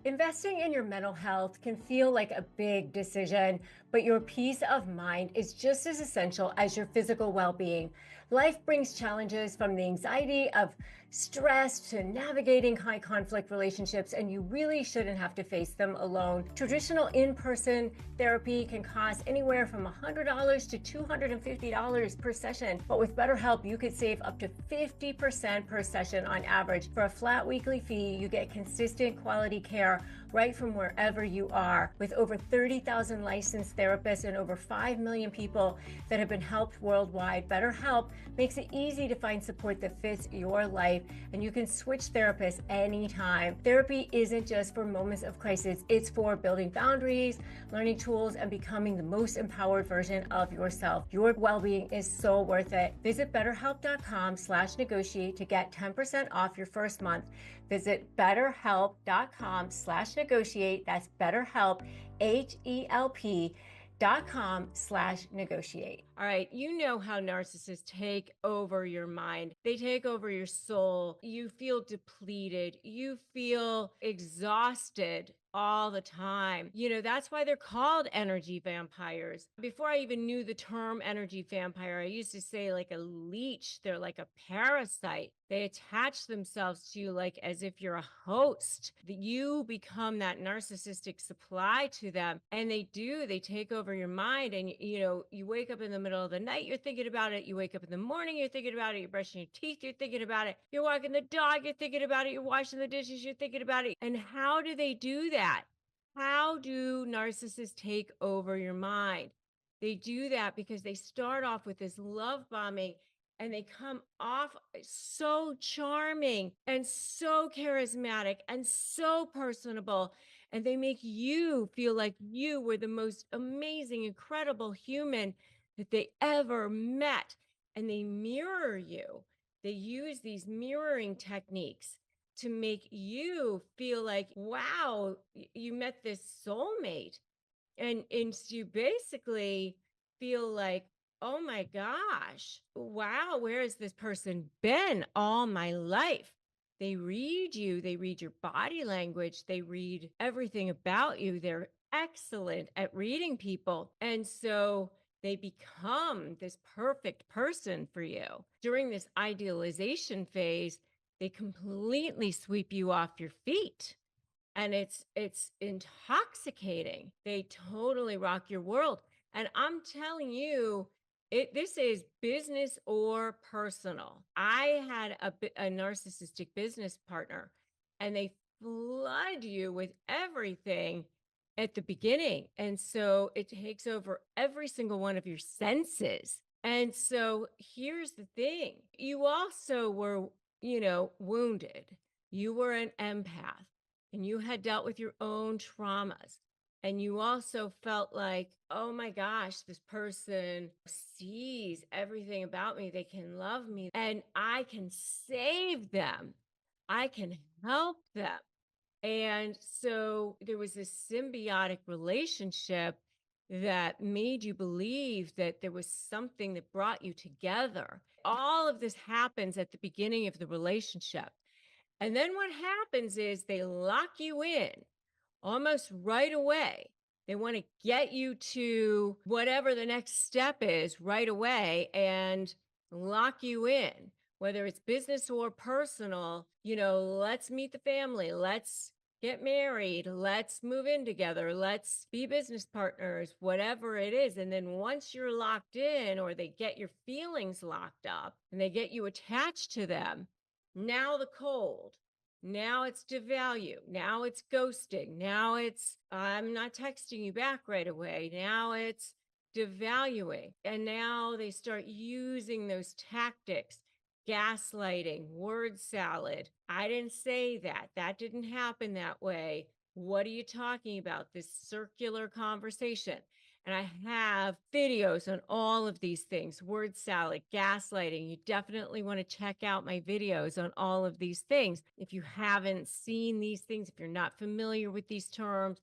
Investing in your mental health can feel like a big decision, but your peace of mind is just as essential as your physical well-being. Life brings challenges, from the anxiety of stress to navigating high conflict relationships, and you really shouldn't have to face them alone. Traditional in-person therapy can cost anywhere from $100 to $250 per session, but with BetterHelp, you could save up to 50% per session on average. For a flat weekly fee, you get consistent quality care right from wherever you are. With over 30,000 licensed therapists and over 5 million people that have been helped worldwide, BetterHelp makes it easy to find support that fits your life, and you can switch therapists anytime. Therapy isn't just for moments of crisis, it's for building boundaries, learning tools, and becoming the most empowered version of yourself. Your well-being is so worth it. Visit betterhelp.com/negotiate to get 10% off your first month. Visit betterhelp.com/negotiate. That's BetterHelp, HELP.com/negotiate. All right, you know how narcissists take over your mind. They take over your soul. You feel depleted. You feel exhausted all the time. That's why they're called energy vampires. Before I even knew the term energy vampire, I used to say like a leech. They're like a parasite. They attach themselves to you like as if you're a host. You become that narcissistic supply to them. And they take over your mind. And, you wake up in the middle of the night, you're thinking about it. You wake up in the morning, you're thinking about it. You're brushing your teeth, you're thinking about it. You're walking the dog, you're thinking about it. You're washing the dishes, you're thinking about it. And how do they do that? How do narcissists take over your mind? They do that because they start off with this love bombing, and they come off so charming and so charismatic and so personable. And they make you feel like you were the most amazing, incredible human that they ever met. And they mirror you. They use these mirroring techniques to make you feel like, wow, you met this soulmate. And you basically feel like, oh my gosh, wow, where has this person been all my life? They read you, they read your body language, they read everything about you. They're excellent at reading people. And so they become this perfect person for you. During this idealization phase, they completely sweep you off your feet. And it's intoxicating. They totally rock your world. And I'm telling you, this is business or personal. I had a narcissistic business partner, and they flood you with everything at the beginning. And so it takes over every single one of your senses. And so here's the thing, you also were, wounded. You were an empath and you had dealt with your own traumas. And you also felt like, oh my gosh, this person sees everything about me. They can love me and I can save them. I can help them. And so there was this symbiotic relationship that made you believe that there was something that brought you together. All of this happens at the beginning of the relationship. And then what happens is they lock you in almost right away. They want to get you to whatever the next step is right away and lock you in, whether it's business or personal. Let's meet the family. Let's get married. Let's move in together. Let's be business partners, whatever it is. And then once you're locked in, or they get your feelings locked up and they get you attached to them, now the cold. Now it's devalue. Now it's ghosting. Now it's, I'm not texting you back right away. Now it's devaluing. And now they start using those tactics, gaslighting, word salad. I didn't say that. That didn't happen that way. What are you talking about? This circular conversation. And I have videos on all of these things, word salad, gaslighting. You definitely want to check out my videos on all of these things. If you haven't seen these things, if you're not familiar with these terms,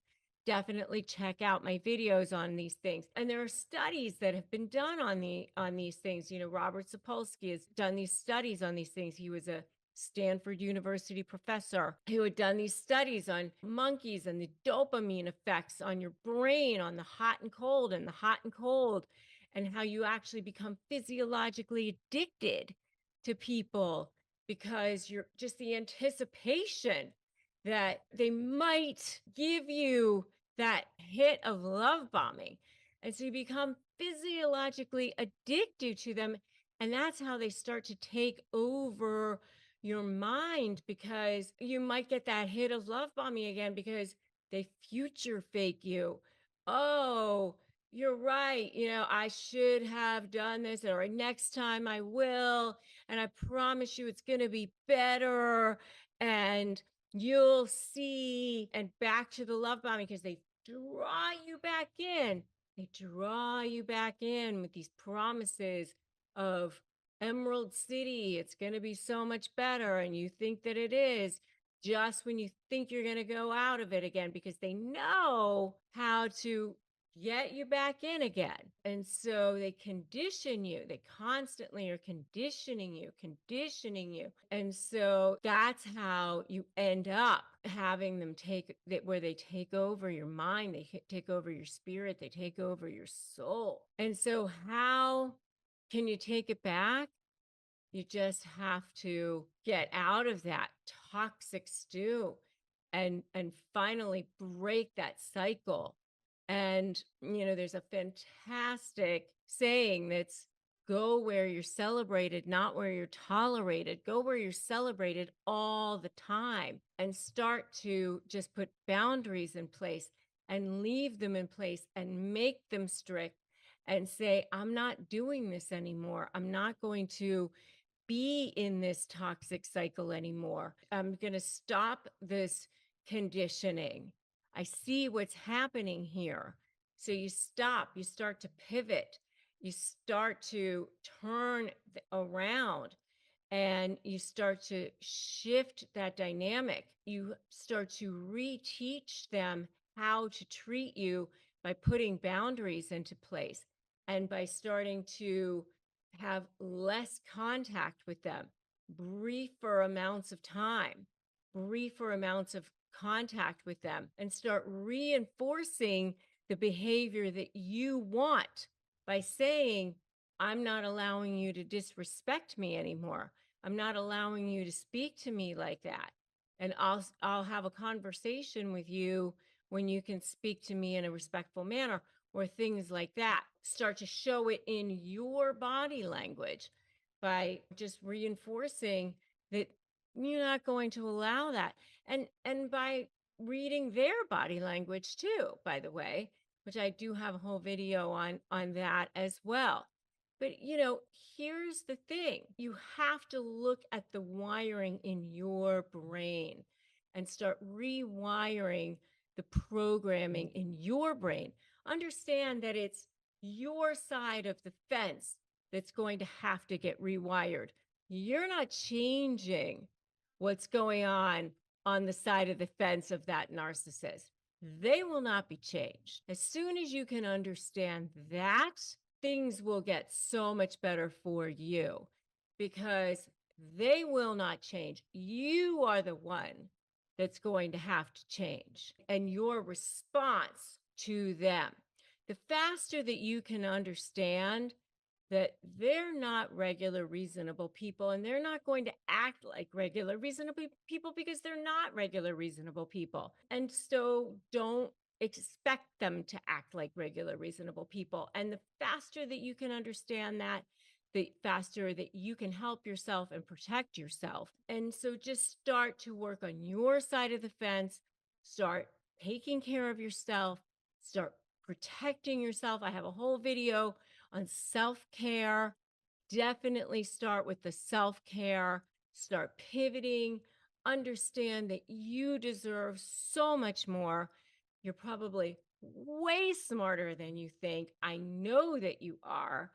definitely check out my videos on these things. And there are studies that have been done on these things. Robert Sapolsky has done these studies on these things. He was a Stanford University professor who had done these studies on monkeys and the dopamine effects on your brain, on the hot and cold and the hot and cold, and how you actually become physiologically addicted to people because you're just the anticipation that they might give you that hit of love bombing. And so you become physiologically addicted to them. And that's how they start to take over your mind, because you might get that hit of love bombing again because they future fake you. Oh, you're right. I should have done this, or next time I will. And I promise you it's going to be better. And you'll see. And back to the love bombing, because they draw you back in. They draw you back in with these promises of Emerald City. It's going to be so much better. And you think that it is just when you think you're going to go out of it again, because they know how to get you back in again. And so they condition you. They constantly are conditioning you. And so that's how you end up having them take that, where they take over your mind, they take over your spirit, they take over your soul. And so how can you take it back? You just have to get out of that toxic stew and finally break that cycle. And there's a fantastic saying that's, go where you're celebrated, not where you're tolerated. Go where you're celebrated all the time, and start to just put boundaries in place and leave them in place and make them strict and say, I'm not doing this anymore. I'm not going to be in this toxic cycle anymore. I'm going to stop this conditioning. I see what's happening here. So you stop, you start to pivot, you start to turn around, and you start to shift that dynamic. You start to reteach them how to treat you by putting boundaries into place and by starting to have less contact with them, briefer amounts of time, briefer amounts of contact with them, and start reinforcing the behavior that you want by saying, I'm not allowing you to disrespect me anymore. I'm not allowing you to speak to me like that. And I'll have a conversation with you when you can speak to me in a respectful manner, or things like that. Start to show it in your body language by just reinforcing that you're not going to allow that. And by reading their body language too, by the way, which I do have a whole video on that as well. But here's the thing. You have to look at the wiring in your brain and start rewiring the programming in your brain. Understand that it's your side of the fence that's going to have to get rewired. You're not changing what's going on the side of the fence of that narcissist. They will not be changed. As soon as you can understand that, things will get so much better for you because they will not change. You are the one that's going to have to change, and your response to them. The faster that you can understand that they're not regular, reasonable people, and they're not going to act like regular, reasonable people because they're not regular, reasonable people. And so don't expect them to act like regular, reasonable people. And the faster that you can understand that, the faster that you can help yourself and protect yourself. And so just start to work on your side of the fence, start taking care of yourself, start protecting yourself. I have a whole video on self-care. Definitely start with the self-care, start pivoting, understand that you deserve so much more. You're probably way smarter than you think. I know that you are.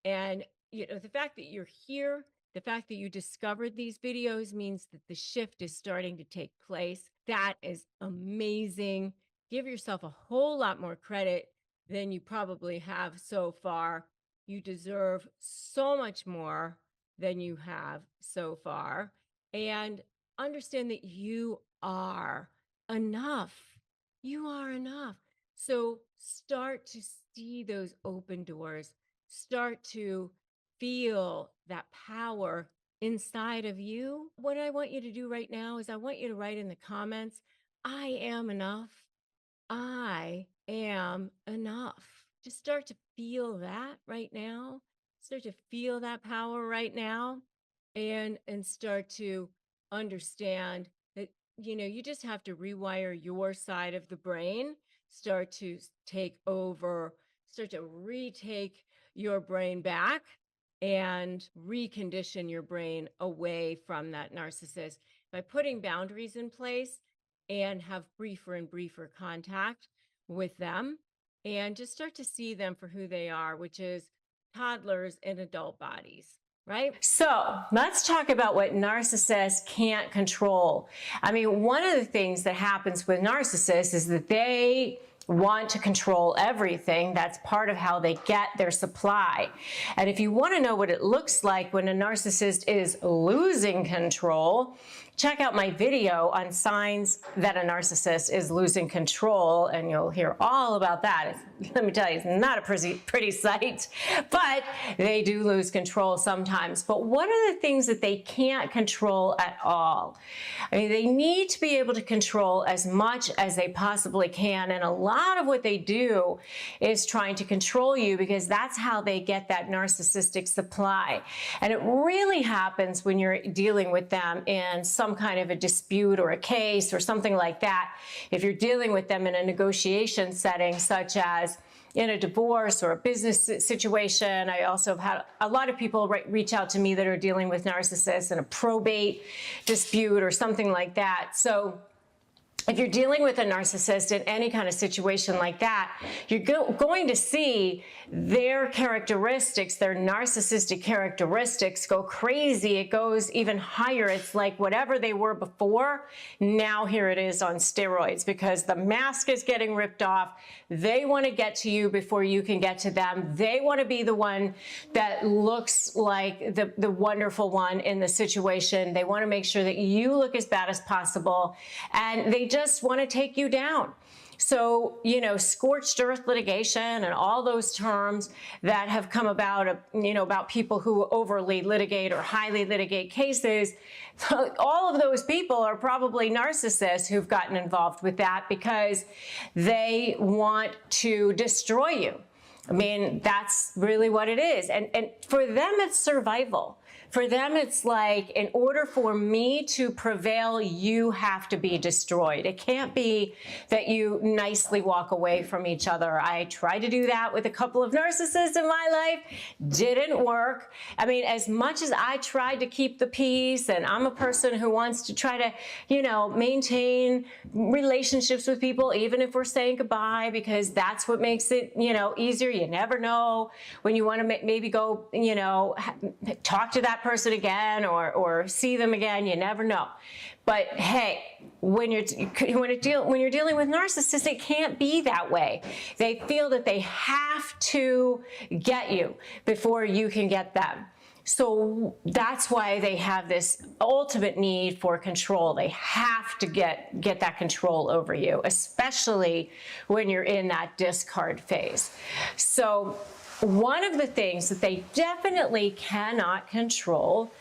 And the fact that you're here, the fact that you discovered these videos means that the shift is starting to take place. That is amazing. Give yourself a whole lot more credit than you probably have so far. You deserve so much more than you have so far. And understand that you are enough. You are enough. So start to see those open doors. Start to feel that power inside of you. What I want you to do right now is I want you to write in the comments, I am enough. I am enough. Just start to feel that right now. Start to feel that power right now and start to understand that, you just have to rewire your side of the brain, start to take over, start to retake your brain back and recondition your brain away from that narcissist by putting boundaries in place and have briefer and briefer contact with them and just start to see them for who they are, which is toddlers in adult bodies, right? So let's talk about what narcissists can't control. I mean, one of the things that happens with narcissists is that they want to control everything. That's part of how they get their supply. And if you want to know what it looks like when a narcissist is losing control, check out my video on signs that a narcissist is losing control, and you'll hear all about that. Let me tell you, it's not a pretty sight, but they do lose control sometimes. But what are the things that they can't control at all? I mean, they need to be able to control as much as they possibly can, and a lot of what they do is trying to control you because that's how they get that narcissistic supply. And it really happens when you're dealing with them in some kind of a dispute or a case or something like that. If you're dealing with them in a negotiation setting, such as in a divorce or a business situation. I also have had a lot of people reach out to me that are dealing with narcissists in a probate dispute or something like that. So if you're dealing with a narcissist in any kind of situation like that, you're going to see their characteristics, their narcissistic characteristics go crazy. It goes even higher. It's like whatever they were before, now here it is on steroids because the mask is getting ripped off. They want to get to you before you can get to them. They want to be the one that looks like the wonderful one in the situation. They want to make sure that you look as bad as possible, and they just want to take you down. So, scorched earth litigation and all those terms that have come about, about people who overly litigate or highly litigate cases, all of those people are probably narcissists who've gotten involved with that because they want to destroy you. I mean, that's really what it is. And for them, it's survival. For them, it's like, in order for me to prevail, you have to be destroyed. It can't be that you nicely walk away from each other. I tried to do that with a couple of narcissists in my life. Didn't work. I mean, as much as I tried to keep the peace, and I'm a person who wants to try to, you know, maintain relationships with people, even if we're saying goodbye, because that's what makes it, you know, easier. You never know when you want to maybe go, you know, talk to that person again or see them again. You never know. But hey, when you're dealing with narcissists, it can't be that way. They feel that they have to get you before you can get them. So that's why they have this ultimate need for control. They have to get that control over you, especially when you're in that discard phase. So one of the things that they definitely cannot control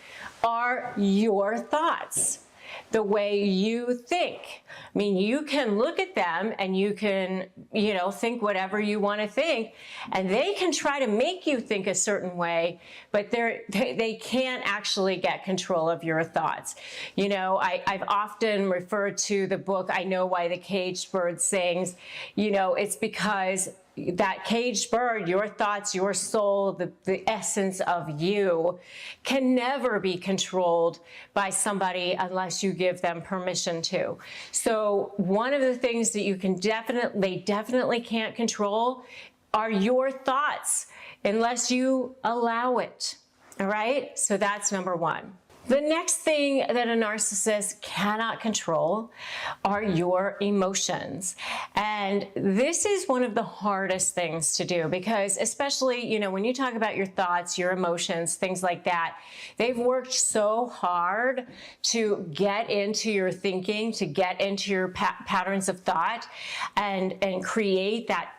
are your thoughts, the way you think. I mean, you can look at them and you can, you know, think whatever you want to think, and they can try to make you think a certain way, but they can't actually get control of your thoughts. You know, I've often referred to the book, I Know Why the Caged Bird Sings. You know, it's because that caged bird, your thoughts, your soul, the essence of you can never be controlled by somebody unless you give them permission to. So one of the things that you can definitely can't control are your thoughts unless you allow it. All right? So that's number one. The next thing that a narcissist cannot control are your emotions. And this is one of the hardest things to do because, especially, you know, when you talk about your thoughts, your emotions, things like that, they've worked so hard to get into your thinking, to get into your patterns of thought and create that,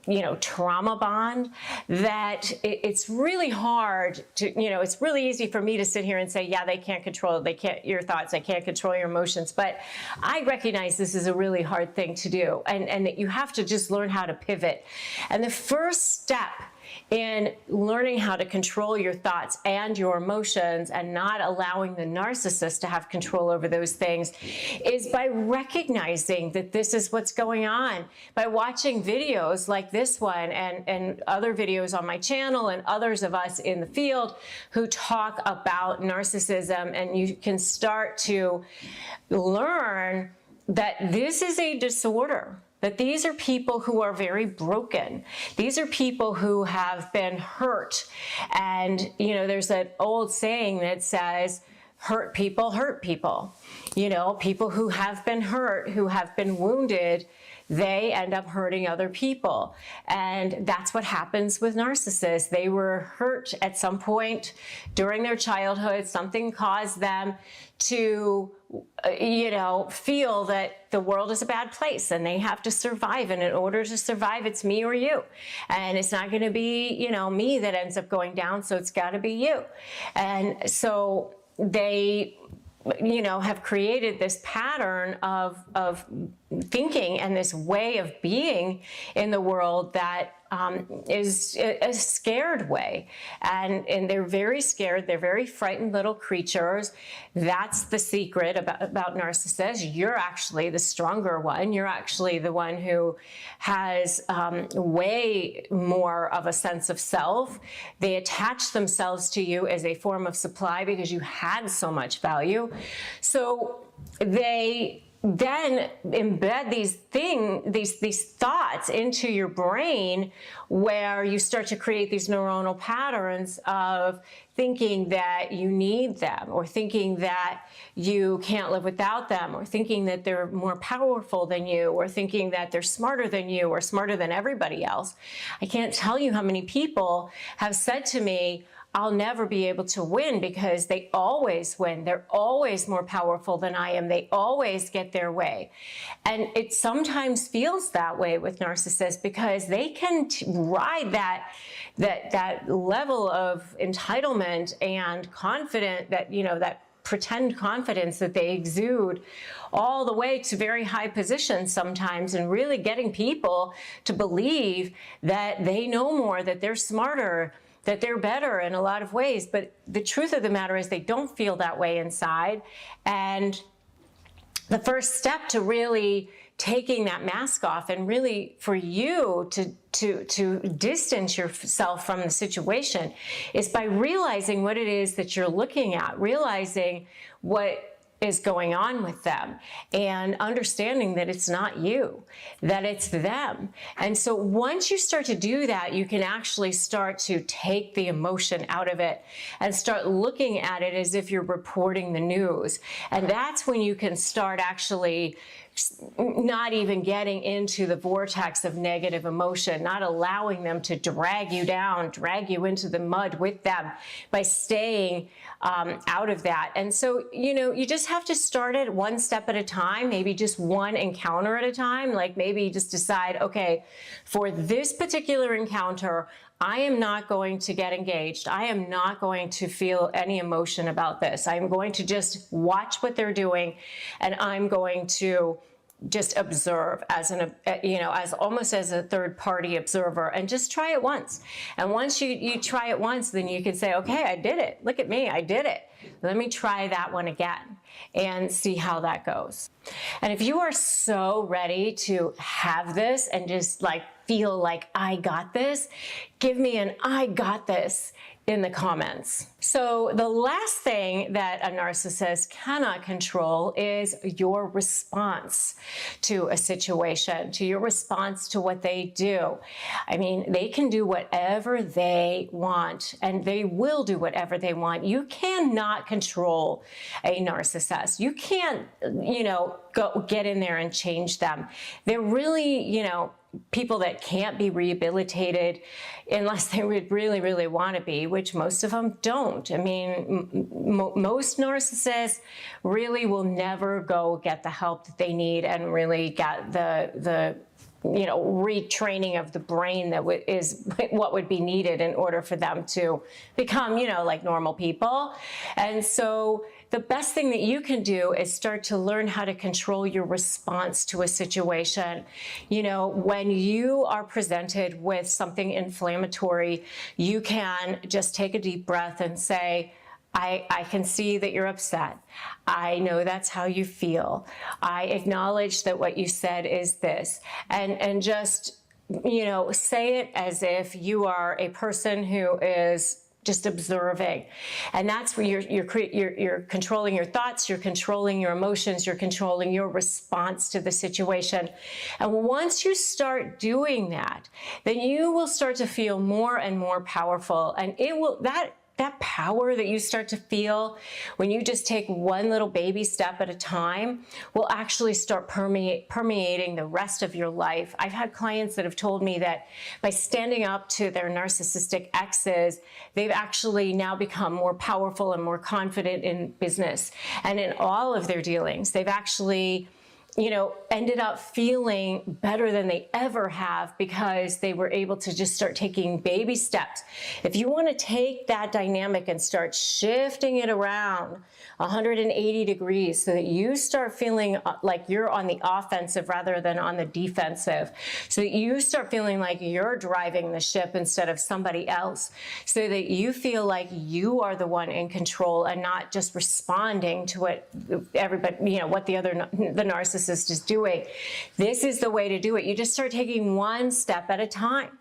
you know, trauma bond, that it's really hard to, you know, it's really easy for me to sit here and say, yeah, they can't control your thoughts, they can't control your emotions. But I recognize this is a really hard thing to do, and that you have to just learn how to pivot. And the first step in learning how to control your thoughts and your emotions and not allowing the narcissist to have control over those things is by recognizing that this is what's going on, by watching videos like this one and other videos on my channel and others of us in the field who talk about narcissism, and you can start to learn that this is a disorder. That these are people who are very broken. These are people who have been hurt. And, you know, there's that old saying that says, hurt people hurt people. You know, people who have been hurt, who have been wounded, they end up hurting other people. And that's what happens with narcissists. They were hurt at some point during their childhood. Something caused them to, you know, feel that the world is a bad place and they have to survive. And in order to survive, it's me or you. And it's not going to be, you know, me that ends up going down. So it's got to be you. And so they, you know, have created this pattern of thinking and this way of being in the world that is a scared way. And they're very scared. They're very frightened little creatures. That's the secret about narcissists. You're actually the stronger one. You're actually the one who has way more of a sense of self. They attach themselves to you as a form of supply because you had so much value. So they then embed these thoughts into your brain, where you start to create these neuronal patterns of thinking that you need them, or thinking that you can't live without them, or thinking that they're more powerful than you, or thinking that they're smarter than you, or smarter than everybody else. I can't tell you how many people have said to me, I'll never be able to win because they always win. They're always more powerful than I am. They always get their way. And it sometimes feels that way with narcissists because they can ride that level of entitlement and confident that, you know, that pretend confidence that they exude all the way to very high positions sometimes, and really getting people to believe that they know more, that they're smarter, that they're better in a lot of ways. But the truth of the matter is they don't feel that way inside. And the first step to really taking that mask off and really for you to distance yourself from the situation is by realizing what it is that you're looking at, realizing what is going on with them, and understanding that it's not you, that it's them. And so once you start to do that, you can actually start to take the emotion out of it and start looking at it as if you're reporting the news. And that's when you can start actually not even getting into the vortex of negative emotion, not allowing them to drag you down, drag you into the mud with them, by staying out of that. And so, you just have to start it one step at a time, maybe just one encounter at a time. Like maybe just decide, okay, for this particular encounter, I am not going to get engaged. I am not going to feel any emotion about this. I'm going to just watch what they're doing, and I'm going to just observe as as almost as a third party observer, and just try it once. And once you try it once, then you can say, okay, I did it. Look at me, I did it. Let me try that one again and see how that goes. And if you are so ready to have this and just like feel like I got this, give me an I got this in the comments. So the last thing that a narcissist cannot control is your response to a situation, to your response to what they do. I mean, they can do whatever they want, and they will do whatever they want. You cannot control a narcissist. You can't, go get in there and change them. They're really, people that can't be rehabilitated unless they would really, really want to be, which most of them don't. I mean, most narcissists really will never go get the help that they need and really get the retraining of the brain that is what would be needed in order for them to become, like normal people. And so the best thing that you can do is start to learn how to control your response to a situation. When you are presented with something inflammatory, you can just take a deep breath and say, I can see that you're upset. I know that's how you feel. I acknowledge that what you said is this. And just, say it as if you are a person who is just observing. And that's where you're controlling your thoughts, you're controlling your emotions, you're controlling your response to the situation. And once you start doing that, then you will start to feel more and more powerful. And that power that you start to feel when you just take one little baby step at a time will actually start permeating the rest of your life. I've had clients that have told me that by standing up to their narcissistic exes, they've actually now become more powerful and more confident in business and in all of their dealings. They've actually ended up feeling better than they ever have because they were able to just start taking baby steps. If you want to take that dynamic and start shifting it around 180 degrees so that you start feeling like you're on the offensive rather than on the defensive, so that you start feeling like you're driving the ship instead of somebody else, so that you feel like you are the one in control and not just responding to what everybody, what the narcissist is doing. This is the way to do it. You just start taking one step at a time.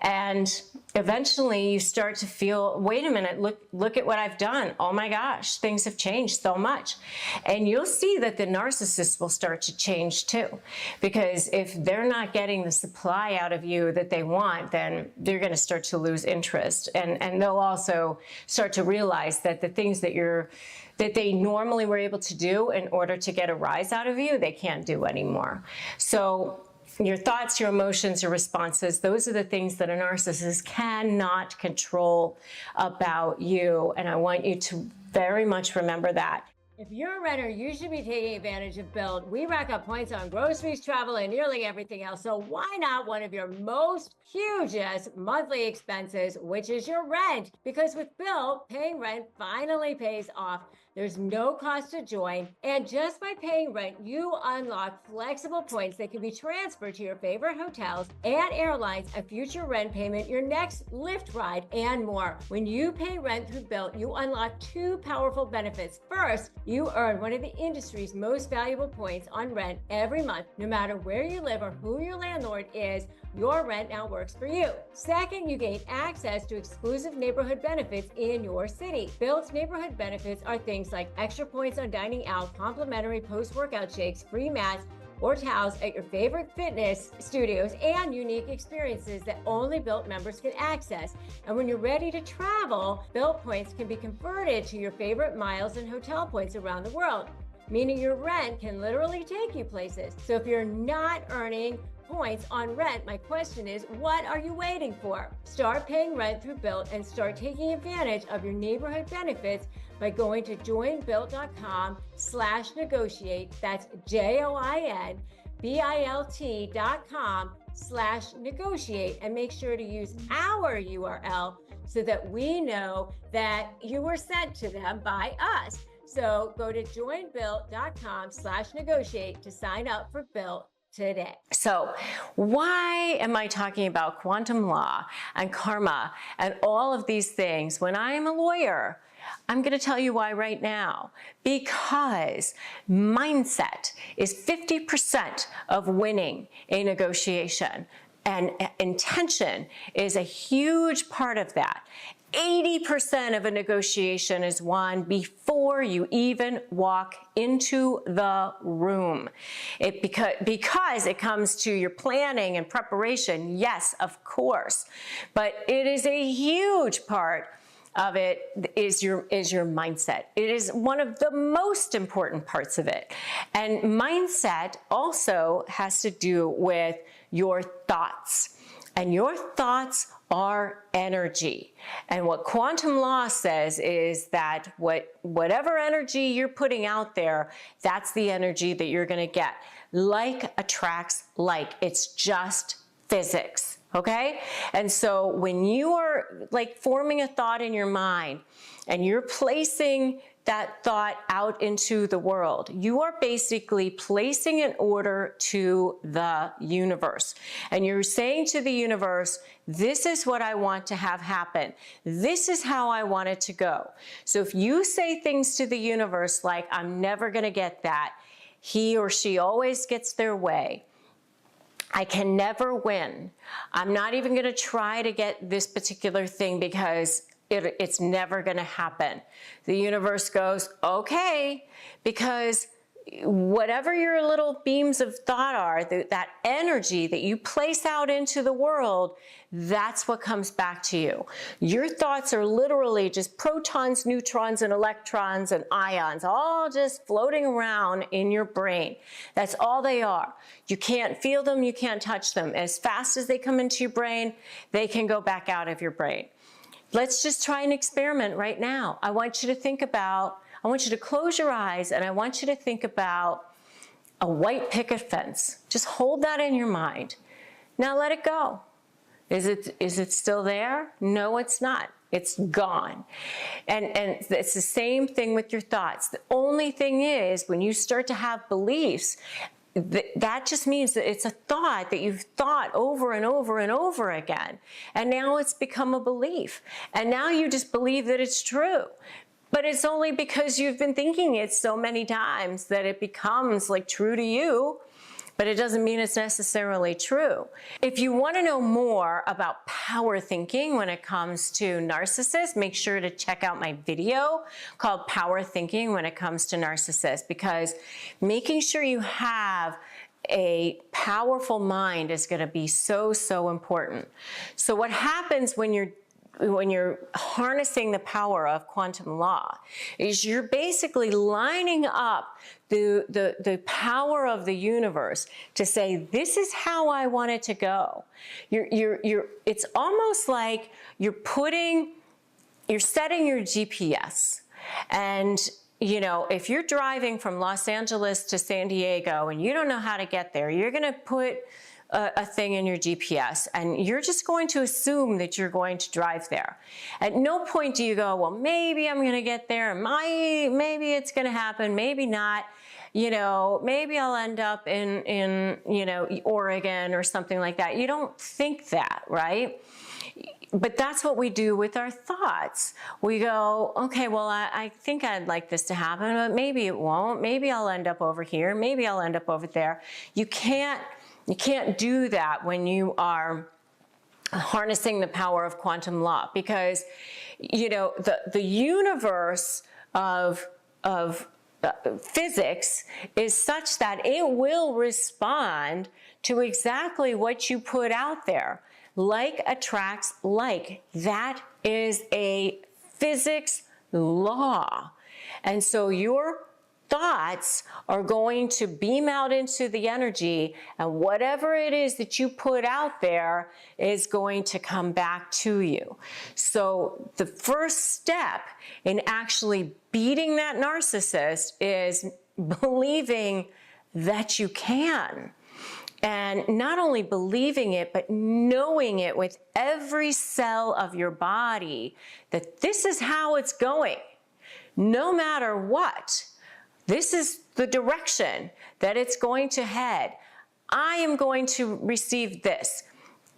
And eventually you start to feel, wait a minute, look at what I've done. Oh my gosh, things have changed so much. And you'll see that the narcissist will start to change too. Because if they're not getting the supply out of you that they want, then they're going to start to lose interest. And they'll also start to realize that the things that they normally were able to do in order to get a rise out of you, they can't do anymore. So your thoughts, your emotions, your responses, those are the things that a narcissist cannot control about you. And I want you to very much remember that. If you're a renter, you should be taking advantage of Built. We rack up points on groceries, travel, and nearly everything else. So why not one of your most hugest monthly expenses, which is your rent? Because with Built, paying rent finally pays off. There's no cost to join. And just by paying rent, you unlock flexible points that can be transferred to your favorite hotels and airlines, a future rent payment, your next Lyft ride, and more. When you pay rent through Built, you unlock two powerful benefits. First, you earn one of the industry's most valuable points on rent every month. No matter where you live or who your landlord is, your rent now works for you. Second, you gain access to exclusive neighborhood benefits in your city. Built's neighborhood benefits are things like extra points on dining out, complimentary post-workout shakes, free mats, or towels at your favorite fitness studios, and unique experiences that only Built members can access. And when you're ready to travel, Built points can be converted to your favorite miles and hotel points around the world, meaning your rent can literally take you places. So if you're not earning points on rent, my question is, what are you waiting for? Start paying rent through Built and start taking advantage of your neighborhood benefits by going to joinbuilt.com/negotiate. That's JOINBILT.com/negotiate, and make sure to use our URL so that we know that you were sent to them by us. So go to joinbuilt.com/negotiate to sign up for Built today. So why am I talking about quantum law and karma and all of these things when I am a lawyer? I'm going to tell you why right now. Because mindset is 50% of winning a negotiation, and intention is a huge part of that. 80% of a negotiation is won before you even walk into the room. Because it comes to your planning and preparation, yes, of course, but it is a huge part of it is your mindset. It is one of the most important parts of it. And mindset also has to do with your thoughts. And your thoughts are energy. And what quantum law says is that whatever energy you're putting out there, that's the energy that you're going to get. Like attracts like. It's just physics. Okay? And so when you are like forming a thought in your mind and you're placing that thought out into the world, you are basically placing an order to the universe. And you're saying to the universe, this is what I want to have happen. This is how I want it to go. So if you say things to the universe like, I'm never going to get that, he or she always gets their way, I can never win, I'm not even going to try to get this particular thing because it's never going to happen. The universe goes, okay, because whatever your little beams of thought are, that energy that you place out into the world, that's what comes back to you. Your thoughts are literally just protons, neutrons, and electrons and ions, all just floating around in your brain. That's all they are. You can't feel them, you can't touch them. As fast as they come into your brain, they can go back out of your brain. Let's just try an experiment right now. I want you to close your eyes and I want you to think about a white picket fence. Just hold that in your mind. Now let it go. Is it still there? No, it's not. It's gone. And it's the same thing with your thoughts. The only thing is, when you start to have beliefs, that just means that it's a thought that you've thought over and over and over again. And now it's become a belief. And now you just believe that it's true. But it's only because you've been thinking it so many times that it becomes like true to you, but it doesn't mean it's necessarily true. If you want to know more about power thinking when it comes to narcissists, make sure to check out my video called Power Thinking when it comes to narcissists, because making sure you have a powerful mind is going to be so, so important. So what happens when you're harnessing the power of quantum law is you're basically lining up the power of the universe to say, this is how I want it to go. It's almost like you're setting your GPS, and you know, if you're driving from Los Angeles to San Diego and you don't know how to get there, you're going to put a thing in your GPS and you're just going to assume that you're going to drive there. At no point do you go, well, maybe I'm going to get there. Maybe it's going to happen. Maybe not. You know, maybe I'll end up in, you know, Oregon or something like that. You don't think that, right? But that's what we do with our thoughts. We go, okay, well, I think I'd like this to happen, but maybe it won't. Maybe I'll end up over here. Maybe I'll end up over there. You can't do that when you are harnessing the power of quantum law, because, you know, the universe of physics is such that it will respond to exactly what you put out there. Like attracts like. That is a physics law. And so your thoughts are going to beam out into the energy, and whatever it is that you put out there is going to come back to you. So the first step in actually beating that narcissist is believing that you can. And not only believing it, but knowing it with every cell of your body that this is how it's going. No matter what, this is the direction that it's going to head. I am going to receive this.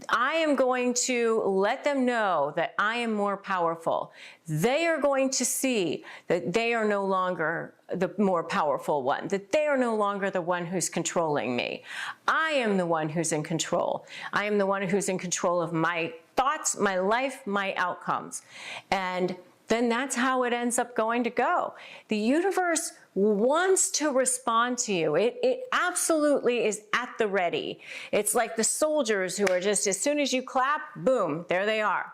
I am going to let them know that I am more powerful. They are going to see that they are no longer the more powerful one, that they are no longer the one who's controlling me. I am the one who's in control. I am the one who's in control of my thoughts, my life, my outcomes. And then that's how it ends up going to go. The universe wants to respond to you. It absolutely is at the ready. It's like the soldiers who are just, as soon as you clap, boom, there they are.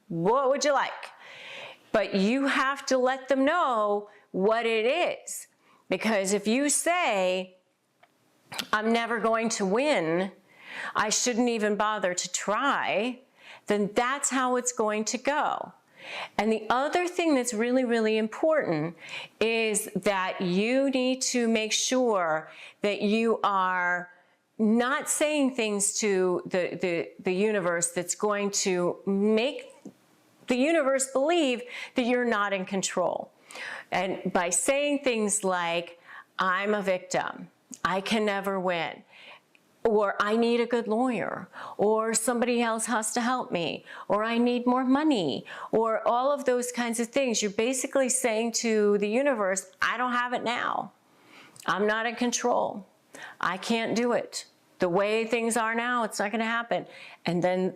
What would you like? But you have to let them know what it is. Because if you say, I'm never going to win, I shouldn't even bother to try, then that's how it's going to go. And the other thing that's really, really important is that you need to make sure that you are not saying things to the universe that's going to make the universe believe that you're not in control. And by saying things like, I'm a victim, I can never win, or I need a good lawyer, or somebody else has to help me, or I need more money, or all of those kinds of things. You're basically saying to the universe, I don't have it now. I'm not in control. I can't do it. The way things are now, it's not going to happen. And then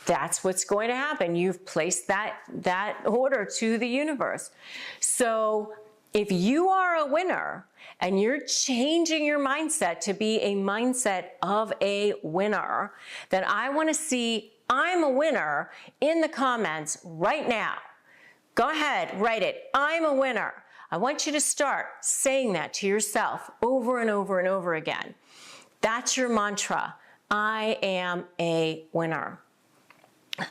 that's what's going to happen. You've placed that order to the universe. So if you are a winner and you're changing your mindset to be a mindset of a winner, then I want to see I'm a winner in the comments right now. Go ahead, write it. I'm a winner. I want you to start saying that to yourself over and over and over again. That's your mantra. I am a winner.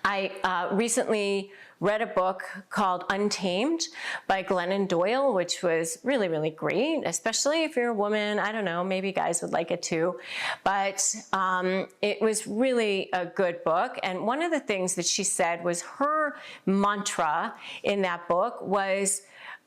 I recently read a book called Untamed by Glennon Doyle, which was really, really great, especially if you're a woman. I don't know, maybe guys would like it too. But it was really a good book. And one of the things that she said was her mantra in that book was,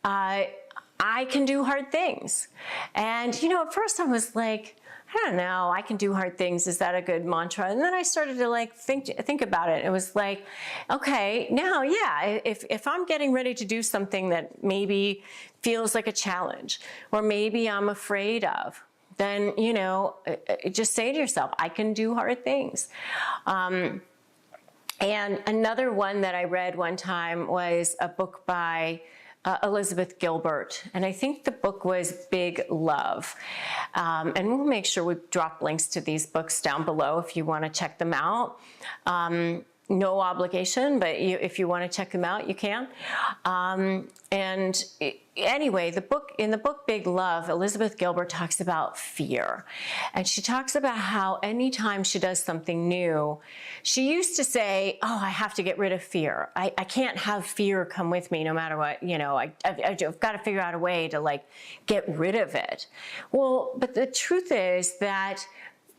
I can do hard things. And, you know, at first I was like, I don't know, I can do hard things. Is that a good mantra? And then I started to like think about it. It was like, okay, now, yeah, if I'm getting ready to do something that maybe feels like a challenge, or maybe I'm afraid of, then, you know, just say to yourself, I can do hard things. And another one that I read one time was a book by Elizabeth Gilbert, and I think the book was Big Love. And we'll make sure we drop links to these books down below if you want to check them out. no obligation, but if you want to check them out, you can. Anyway, in the book Big Love, Elizabeth Gilbert talks about fear. And she talks about how anytime she does something new, she used to say, oh, I have to get rid of fear. I can't have fear come with me no matter what, I've got to figure out a way to like get rid of it. Well, but the truth is that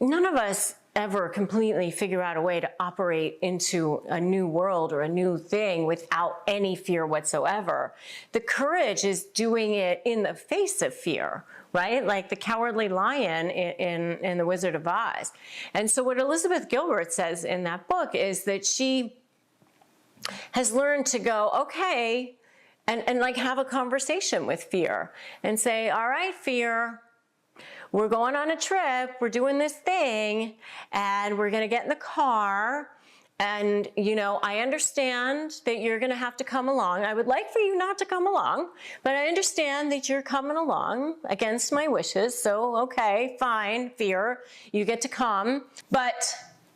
none of us ever completely figure out a way to operate into a new world or a new thing without any fear whatsoever. The courage is doing it in the face of fear, right? Like the cowardly lion in The Wizard of Oz. And so what Elizabeth Gilbert says in that book is that she has learned to go, okay, and like have a conversation with fear and say, all right, fear, we're going on a trip, we're doing this thing, and we're gonna get in the car, and I understand that you're gonna have to come along. I would like for you not to come along, but I understand that you're coming along against my wishes, so okay, fine, fear, you get to come, but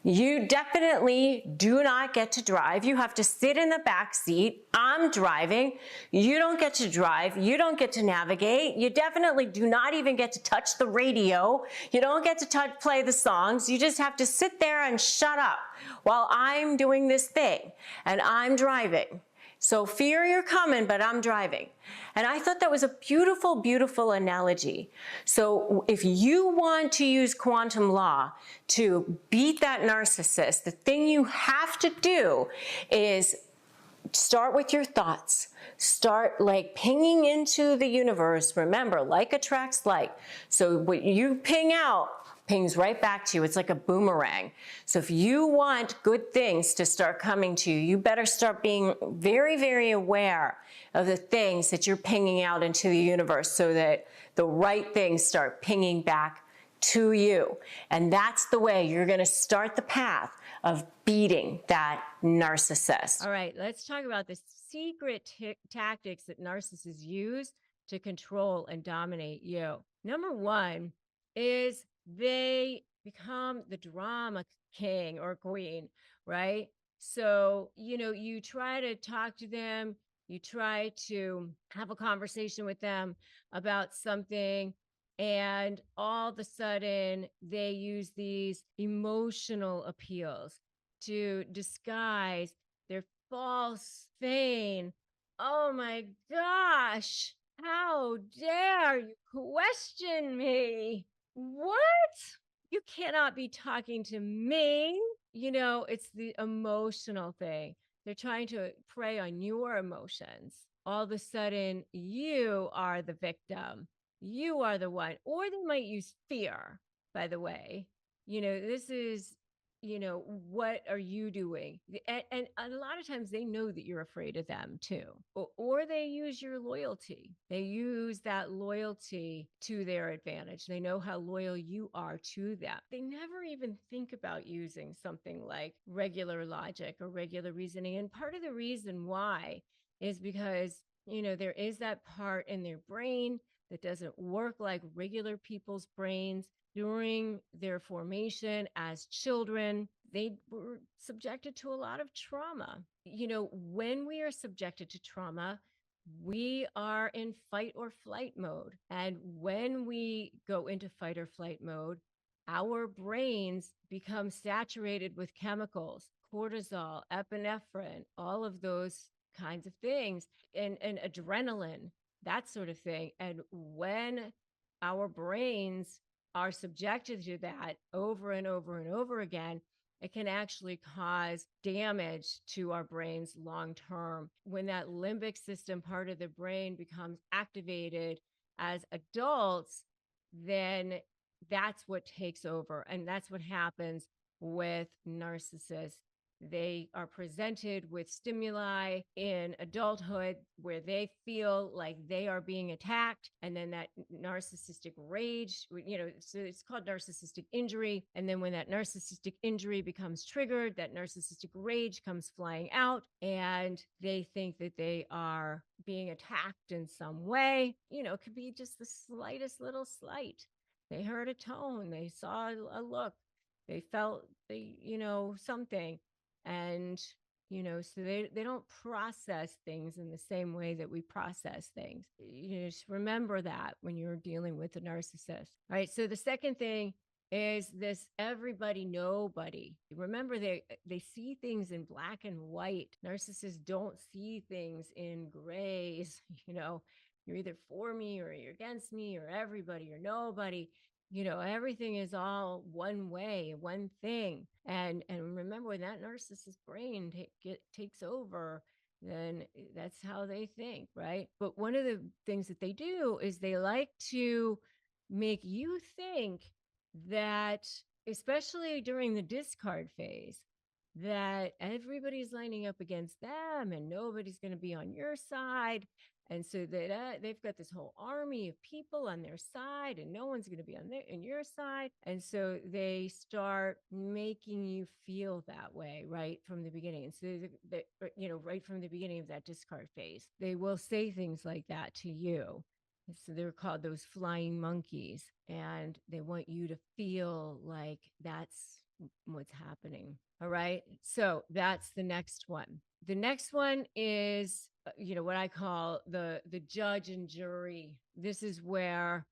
you definitely do not get to drive. You have to sit in the back seat. I'm driving. You don't get to drive. You don't get to navigate. You definitely do not even get to touch the radio. You don't get to play the songs. You just have to sit there and shut up while I'm doing this thing and I'm driving. So fear, you're coming, but I'm driving. And I thought that was a beautiful, beautiful analogy. So if you want to use quantum law to beat that narcissist, the thing you have to do is start with your thoughts. Start like pinging into the universe. Remember, like attracts like. So what you ping out pings right back to you. It's like a boomerang. So if you want good things to start coming to you, you better start being very, very aware of the things that you're pinging out into the universe so that the right things start pinging back to you. And that's the way you're going to start the path of beating that narcissist. All right, let's talk about the secret tactics that narcissists use to control and dominate you. Number one is they become the drama king or queen, right? So, you try to talk to them, you try to have a conversation with them about something, and all of a sudden they use these emotional appeals to disguise their false feign. Oh my gosh, how dare you question me? What? You cannot be talking to me. It's the emotional thing. They're trying to prey on your emotions. All of a sudden, you are the victim. You are the one. Or they might use fear, by the way. This is what are you doing? And a lot of times they know that you're afraid of them too. Or they use your loyalty. They use that loyalty to their advantage. They know how loyal you are to them. They never even think about using something like regular logic or regular reasoning. And part of the reason why is because, there is that part in their brain that doesn't work like regular people's brains. During their formation as children, they were subjected to a lot of trauma. When we are subjected to trauma, we are in fight or flight mode. And when we go into fight or flight mode, our brains become saturated with chemicals, cortisol, epinephrine, all of those kinds of things, and adrenaline, that sort of thing. And when our brains are subjected to that over and over and over again, it can actually cause damage to our brains long term. When that limbic system part of the brain becomes activated as adults, then that's what takes over. And that's what happens with narcissists. They are presented with stimuli in adulthood where they feel like they are being attacked. And then that narcissistic rage, so it's called narcissistic injury. And then when that narcissistic injury becomes triggered, that narcissistic rage comes flying out and they think that they are being attacked in some way. It could be just the slightest little slight. They heard a tone, they saw a look, they felt something. And, so they don't process things in the same way that we process things. Just remember that when you're dealing with a narcissist. All right. So the second thing is this everybody, nobody. Remember, they see things in black and white. Narcissists don't see things in grays. You're either for me or you're against me or everybody or nobody. Everything is all one way, one thing. And remember, when that narcissist brain takes over, then that's how they think, right? But one of the things that they do is they like to make you think that, especially during the discard phase, that everybody's lining up against them and nobody's going to be on your side. And so that they've got this whole army of people on their side, and no one's going to be on your side. And so they start making you feel that way right from the beginning. And so right from the beginning of that discard phase, they will say things like that to you. So they're called those flying monkeys, and they want you to feel like that's what's happening. All right. So that's the next one. The next one is, what I call the judge and jury. This is where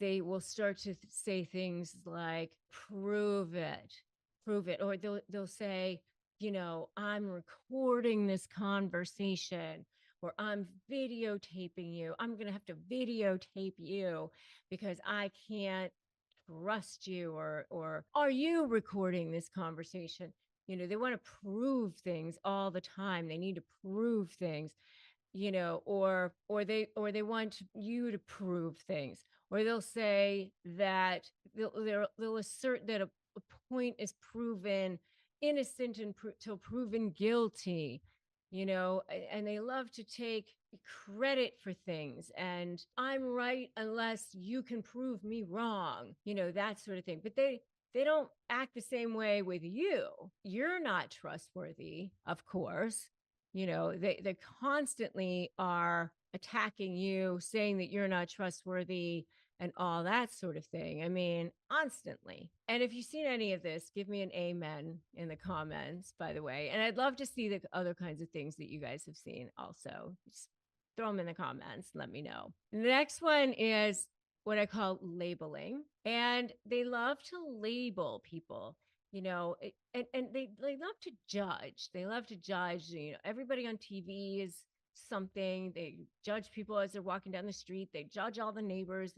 they will start to say things like, prove it, or they'll say, I'm recording this conversation, or I'm videotaping you. I'm going to have to videotape you because I can't trust you, or are you recording this conversation? They want to prove things all the time. They need to prove things, or they want you to prove things, or they'll say that they'll assert that a point is proven innocent until proven guilty, and they love to take credit for things, and I'm right unless you can prove me wrong, that sort of thing. But they don't act the same way with you. You're not trustworthy, of course. They constantly are attacking you, saying that you're not trustworthy and all that sort of thing. I mean, constantly. And if you've seen any of this, give me an amen in the comments, by the way. And I'd love to see the other kinds of things that you guys have seen also. Just throw them in the comments. Let me know. The next one is what I call labeling. And they love to label people, and they love to judge. They love to judge, everybody on TV is something. They judge people as they're walking down the street. They judge all the neighbors.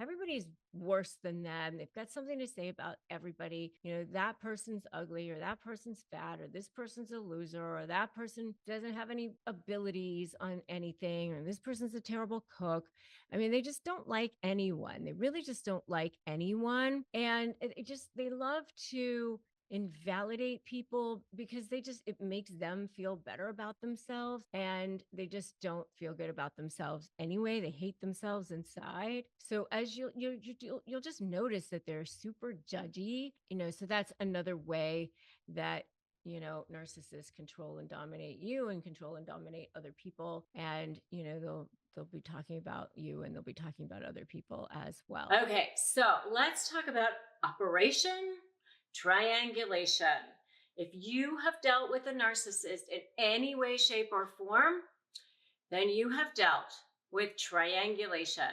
Everybody's worse than them. They've got something to say about everybody. That person's ugly, or that person's fat, or this person's a loser, or that person doesn't have any abilities on anything, or this person's a terrible cook. I mean, they just don't like anyone. They really just don't like anyone. And they love to invalidate people because it makes them feel better about themselves, and they just don't feel good about themselves anyway. They hate themselves inside. So as you'll just notice that they're super judgy, so that's another way that narcissists control and dominate you and control and dominate other people. And they'll be talking about you, and they'll be talking about other people as well. Okay, so let's talk about Operation Triangulation. If you have dealt with a narcissist in any way, shape, or form, then you have dealt with triangulation.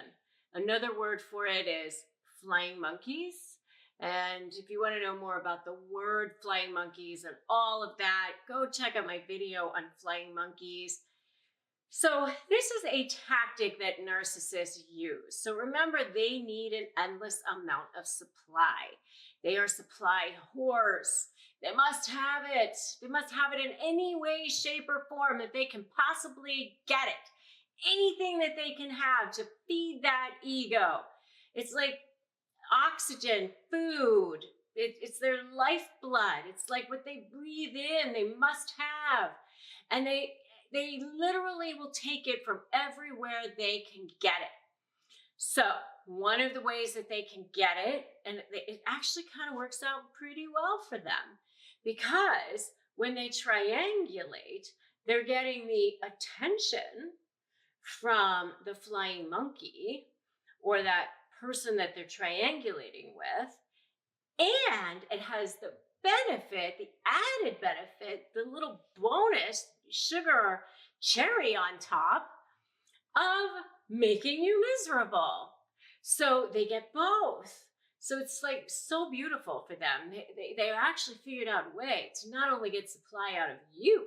Another word for it is flying monkeys. And if you want to know more about the word flying monkeys and all of that, go check out my video on flying monkeys. So this is a tactic that narcissists use. So remember, they need an endless amount of supply. They are supply whores. They must have it. They must have it in any way, shape, or form that they can possibly get it. Anything that they can have to feed that ego. It's like oxygen, food. It's their lifeblood. It's like what they breathe in. They must have. And they literally will take it from everywhere they can get it. So one of the ways that they can get it, and it actually kind of works out pretty well for them, because when they triangulate, they're getting the attention from the flying monkey, or that person that they're triangulating with, and it has the benefit, the added benefit, the little bonus sugar cherry on top of making you miserable. So they get both. So it's like so beautiful for them. They actually figured out a way to not only get supply out of you,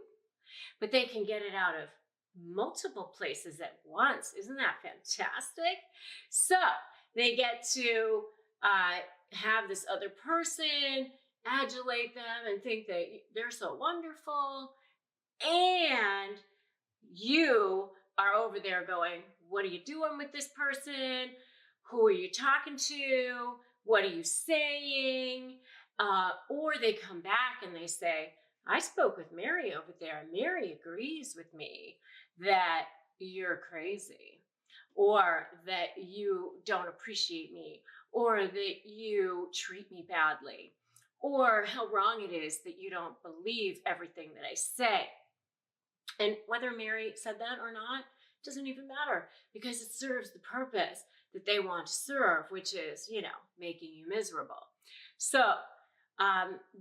but they can get it out of multiple places at once. Isn't that fantastic? So they get to have this other person adulate them and think that they're so wonderful. And you are over there going, what are you doing with this person? Who are you talking to? What are you saying? Or they come back and they say, I spoke with Mary over there, and Mary agrees with me that you're crazy, or that you don't appreciate me, or that you treat me badly, or how wrong it is that you don't believe everything that I say. And whether Mary said that or not doesn't even matter, because it serves the purpose that they want to serve, which is, making you miserable. So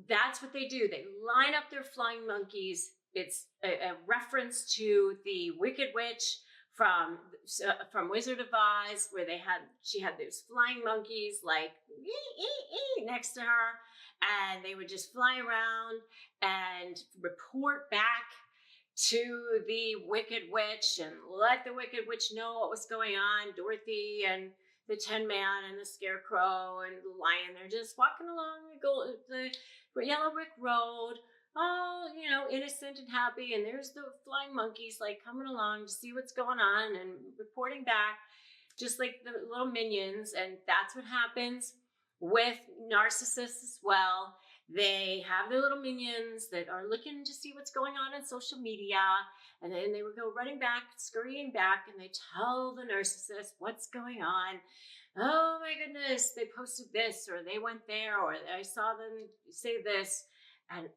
that's what they do. They line up their flying monkeys. It's a reference to the Wicked Witch from Wizard of Oz, where she had those flying monkeys like next to her, and they would just fly around and report back to the Wicked Witch and let the Wicked Witch know what was going on. Dorothy and the Tin Man and the Scarecrow and the Lion, they're just walking along the yellow brick road, all, innocent and happy. And there's the flying monkeys like coming along to see what's going on and reporting back, just like the little minions. And that's what happens with narcissists as well. They have their little minions that are looking to see what's going on social media. And then they would go running back, scurrying back, and they tell the narcissist what's going on. Oh my goodness, they posted this, or they went there, or I saw them say this. And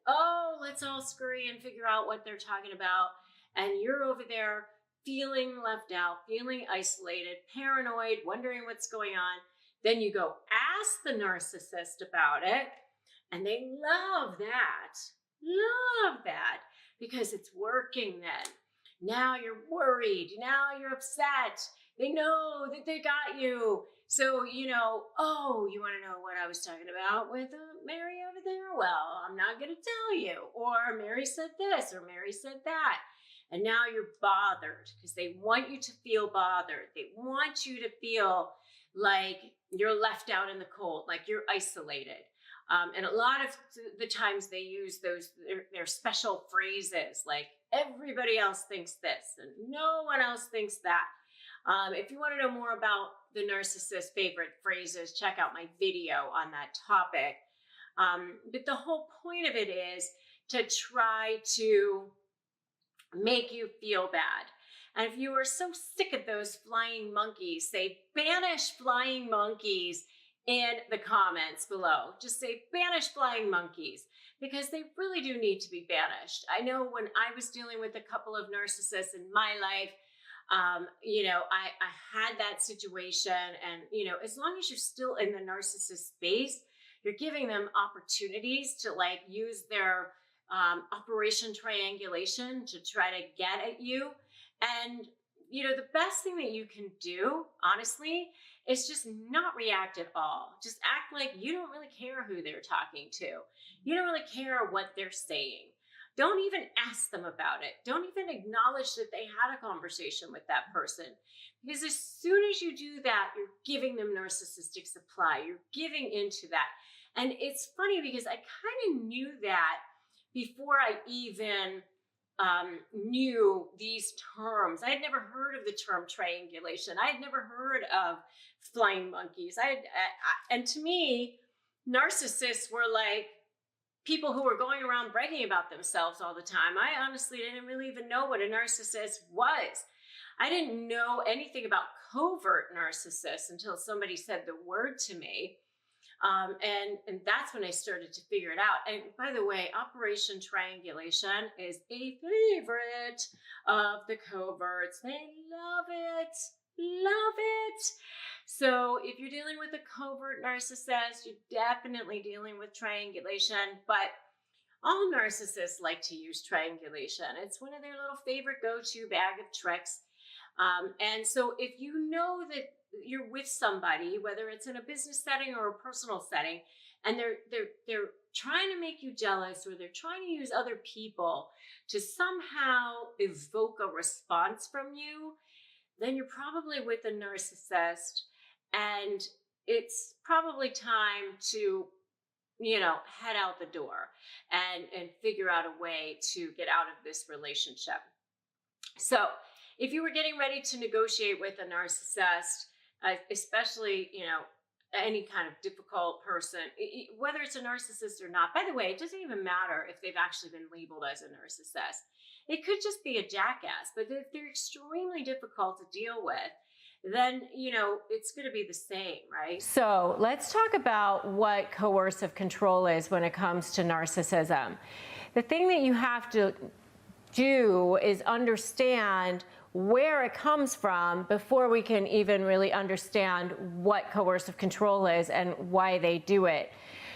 let's all scurry and figure out what they're talking about. And you're over there feeling left out, feeling isolated, paranoid, wondering what's going on. Then you go ask the narcissist about it. And they love that, because it's working then. Now you're worried. Now you're upset. They know that they got you. So, you want to know what I was talking about with Mary over there? Well, I'm not going to tell you. Or Mary said this, or Mary said that. And now you're bothered, because they want you to feel bothered. They want you to feel like you're left out in the cold, like you're isolated. And a lot of the times they use their special phrases, like everybody else thinks this and no one else thinks that. If you want to know more about the narcissist's favorite phrases, check out my video on that topic. But the whole point of it is to try to make you feel bad. And if you are so sick of those flying monkeys, say banish flying monkeys in the comments below. Just say banish flying monkeys, because they really do need to be banished. I know when I was dealing with a couple of narcissists in my life, I had that situation, and, as long as you're still in the narcissist space, you're giving them opportunities to use their operation triangulation to try to get at you. And, the best thing that you can do, honestly, is just not react at all. Just act like you don't really care who they're talking to. You don't really care what they're saying. Don't even ask them about it. Don't even acknowledge that they had a conversation with that person. Because as soon as you do that, you're giving them narcissistic supply. You're giving into that. And it's funny, because I kind of knew that before I even knew these terms. I had never heard of the term triangulation. I had never heard of flying monkeys. And to me, narcissists were like people who were going around bragging about themselves all the time. I honestly didn't really even know what a narcissist was. I didn't know anything about covert narcissists until somebody said the word to me. And that's when I started to figure it out. And by the way, Operation Triangulation is a favorite of the coverts. They love it. Love it. So if you're dealing with a covert narcissist, you're definitely dealing with triangulation, but all narcissists like to use triangulation. It's one of their little favorite go-to bag of tricks. And so if you know that you're with somebody, whether it's in a business setting or a personal setting, and they're trying to make you jealous, or they're trying to use other people to somehow evoke a response from you, then you're probably with a narcissist, and it's probably time to, head out the door and figure out a way to get out of this relationship. So if you were getting ready to negotiate with a narcissist, especially, any kind of difficult person, whether it's a narcissist or not, by the way, it doesn't even matter if they've actually been labeled as a narcissist. It could just be a jackass, but if they're extremely difficult to deal with, then, it's going to be the same, right? So let's talk about what coercive control is when it comes to narcissism. The thing that you have to do is understand where it comes from before we can even really understand what coercive control is and why they do it.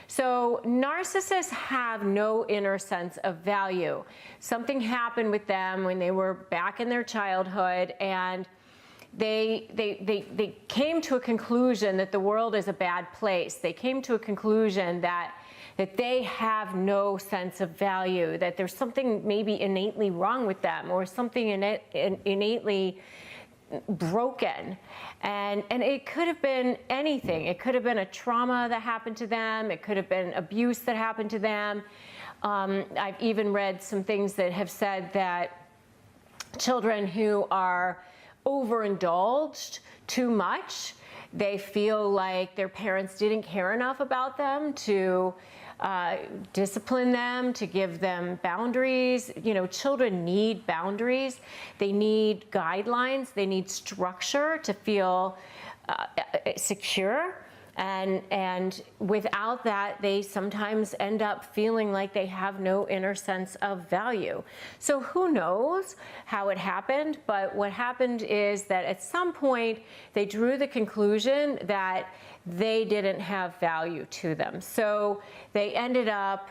So narcissists have no inner sense of value. Something happened with them when they were back in their childhood, and they came to a conclusion that the world is a bad place. They came to a conclusion that they have no sense of value, that there's something maybe innately wrong with them, or something innately broken. And it could have been anything. It could have been a trauma that happened to them. It could have been abuse that happened to them. I've even read some things that have said that children who are overindulged too much, they feel like their parents didn't care enough about them to discipline them, to give them boundaries. Children need boundaries. They need guidelines. They need structure to feel secure. And without that, they sometimes end up feeling like they have no inner sense of value. So who knows how it happened, but what happened is that at some point they drew the conclusion that they didn't have value to them. So they ended up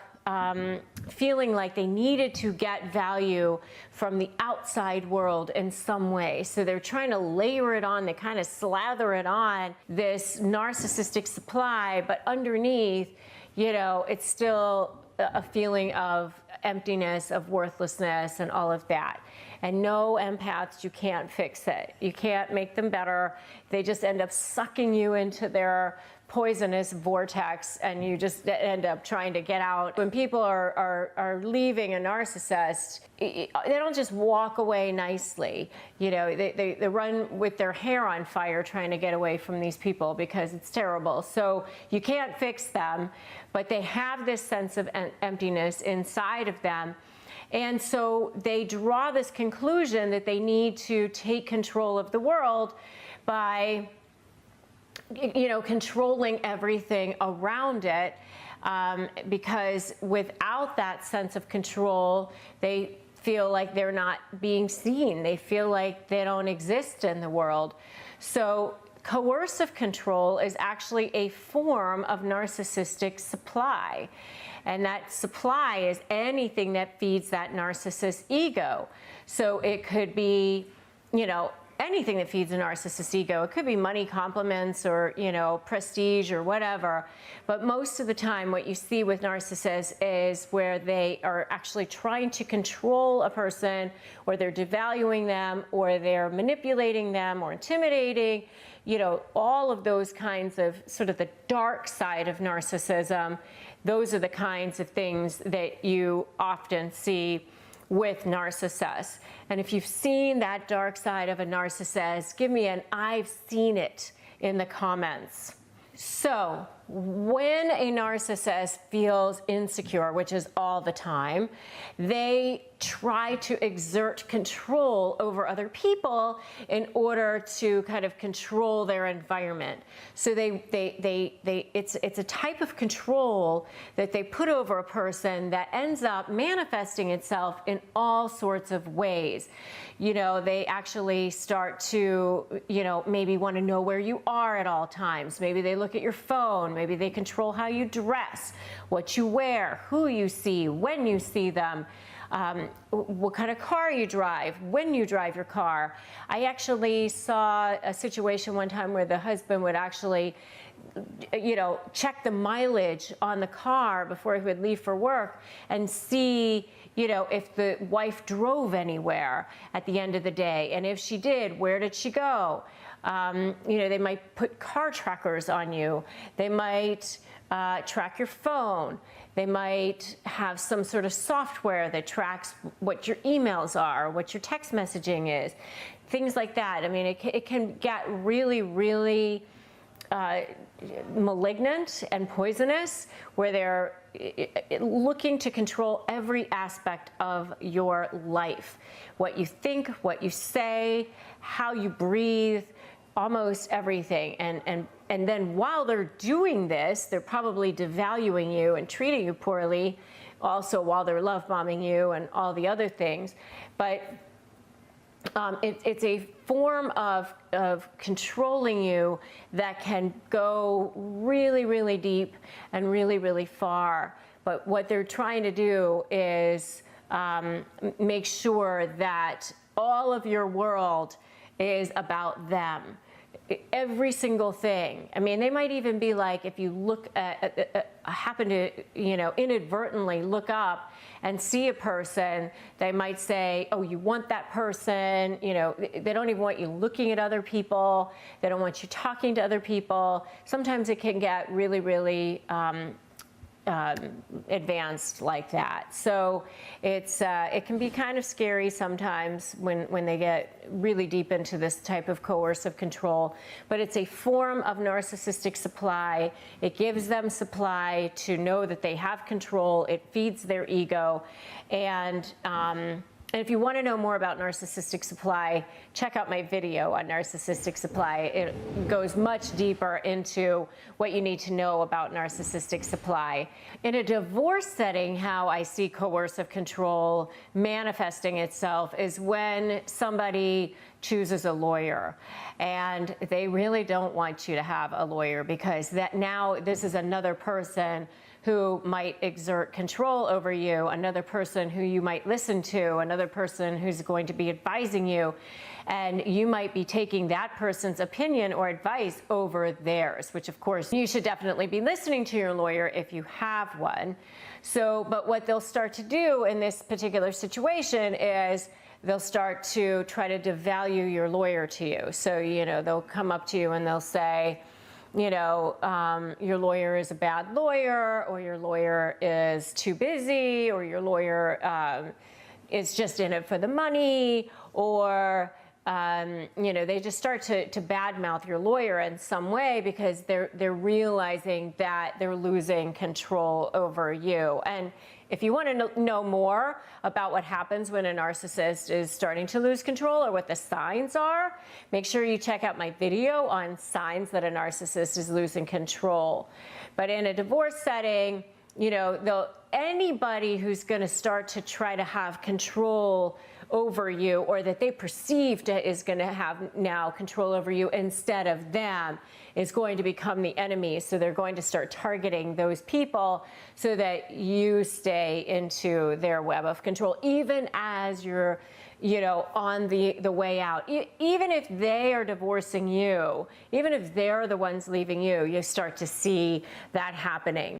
feeling like they needed to get value from the outside world in some way. So they're trying to layer it on, they kind of slather it on this narcissistic supply, but underneath, it's still a feeling of emptiness, of worthlessness, and all of that. And no empaths, you can't fix it. You can't make them better. They just end up sucking you into their poisonous vortex, and you just end up trying to get out. When people are leaving a narcissist, they don't just walk away nicely. They run with their hair on fire trying to get away from these people because it's terrible. So you can't fix them, but they have this sense of emptiness inside of them. And so they draw this conclusion that they need to take control of the world by controlling everything around it, because without that sense of control, they feel like they're not being seen. They feel like they don't exist in the world. So coercive control is actually a form of narcissistic supply. And that supply is anything that feeds that narcissist's ego. So it could be, anything that feeds a narcissist's ego. It could be money, compliments, or, prestige or whatever. But most of the time what you see with narcissists is where they are actually trying to control a person, or they're devaluing them, or they're manipulating them, or intimidating, all of those kinds of sort of the dark side of narcissism. Those are the kinds of things that you often see with narcissists. And if you've seen that dark side of a narcissist, give me an "I've seen it" in the comments. So when a narcissist feels insecure, which is all the time, they try to exert control over other people in order to kind of control their environment. So it's a type of control that they put over a person that ends up manifesting itself in all sorts of ways. You know, they actually start to, you know, maybe want to know where you are at all times. Maybe they look at your phone. Maybe they control how you dress, what you wear, who you see, when you see them, what kind of car you drive, when you drive your car. I actually saw a situation one time where the husband would actually, you know, check the mileage on the car before he would leave for work and see, you know, if the wife drove anywhere at the end of the day. And if she did, where did she go? You know, they might put car trackers on you. They might track your phone. They might have some sort of software that tracks what your emails are, what your text messaging is, things like that. I mean, it can get really, really malignant and poisonous, where they're looking to control every aspect of your life. What you think, what you say, how you breathe, almost everything. And then while they're doing this, they're probably devaluing you and treating you poorly, also while they're love bombing you and all the other things. But it's a form of controlling you that can go really, really deep and really, really far. But what they're trying to do is make sure that all of your world is about them. Every single thing. I mean, they might even be like, if you look at, happen to, you know, inadvertently look up and see a person, they might say, oh, you want that person. You know, they don't even want you looking at other people. They don't want you talking to other people. Sometimes it can get really, really advanced like that. So it's it can be kind of scary sometimes when they get really deep into this type of coercive control. But it's a form of narcissistic supply. It gives them supply to know that they have control. It feeds their ego. And if you want to know more about narcissistic supply, check out my video on narcissistic supply. It goes much deeper into what you need to know about narcissistic supply. In a divorce setting, how I see coercive control manifesting itself is when somebody chooses a lawyer, and they really don't want you to have a lawyer, because that now this is another person who might exert control over you, another person who you might listen to, another person who's going to be advising you, and you might be taking that person's opinion or advice over theirs, which of course you should definitely be listening to your lawyer if you have one. So, but what they'll start to do in this particular situation is they'll start to try to devalue your lawyer to you. So, you know, they'll come up to you and they'll say, you know, your lawyer is a bad lawyer, or your lawyer is too busy, or your lawyer is just in it for the money, or, you know, they just start to badmouth your lawyer in some way, because they're realizing that they're losing control over you. And if you want to know more about what happens when a narcissist is starting to lose control, or what the signs are, make sure you check out my video on signs that a narcissist is losing control. But in a divorce setting, you know, anybody who's going to start to try to have control over you, or that they perceive is going to have now control over you instead of them, is going to become the enemy. So they're going to start targeting those people so that you stay into their web of control, even as you're, you know, on the way out. Even if they are divorcing you, even if they're the ones leaving you, you start to see that happening.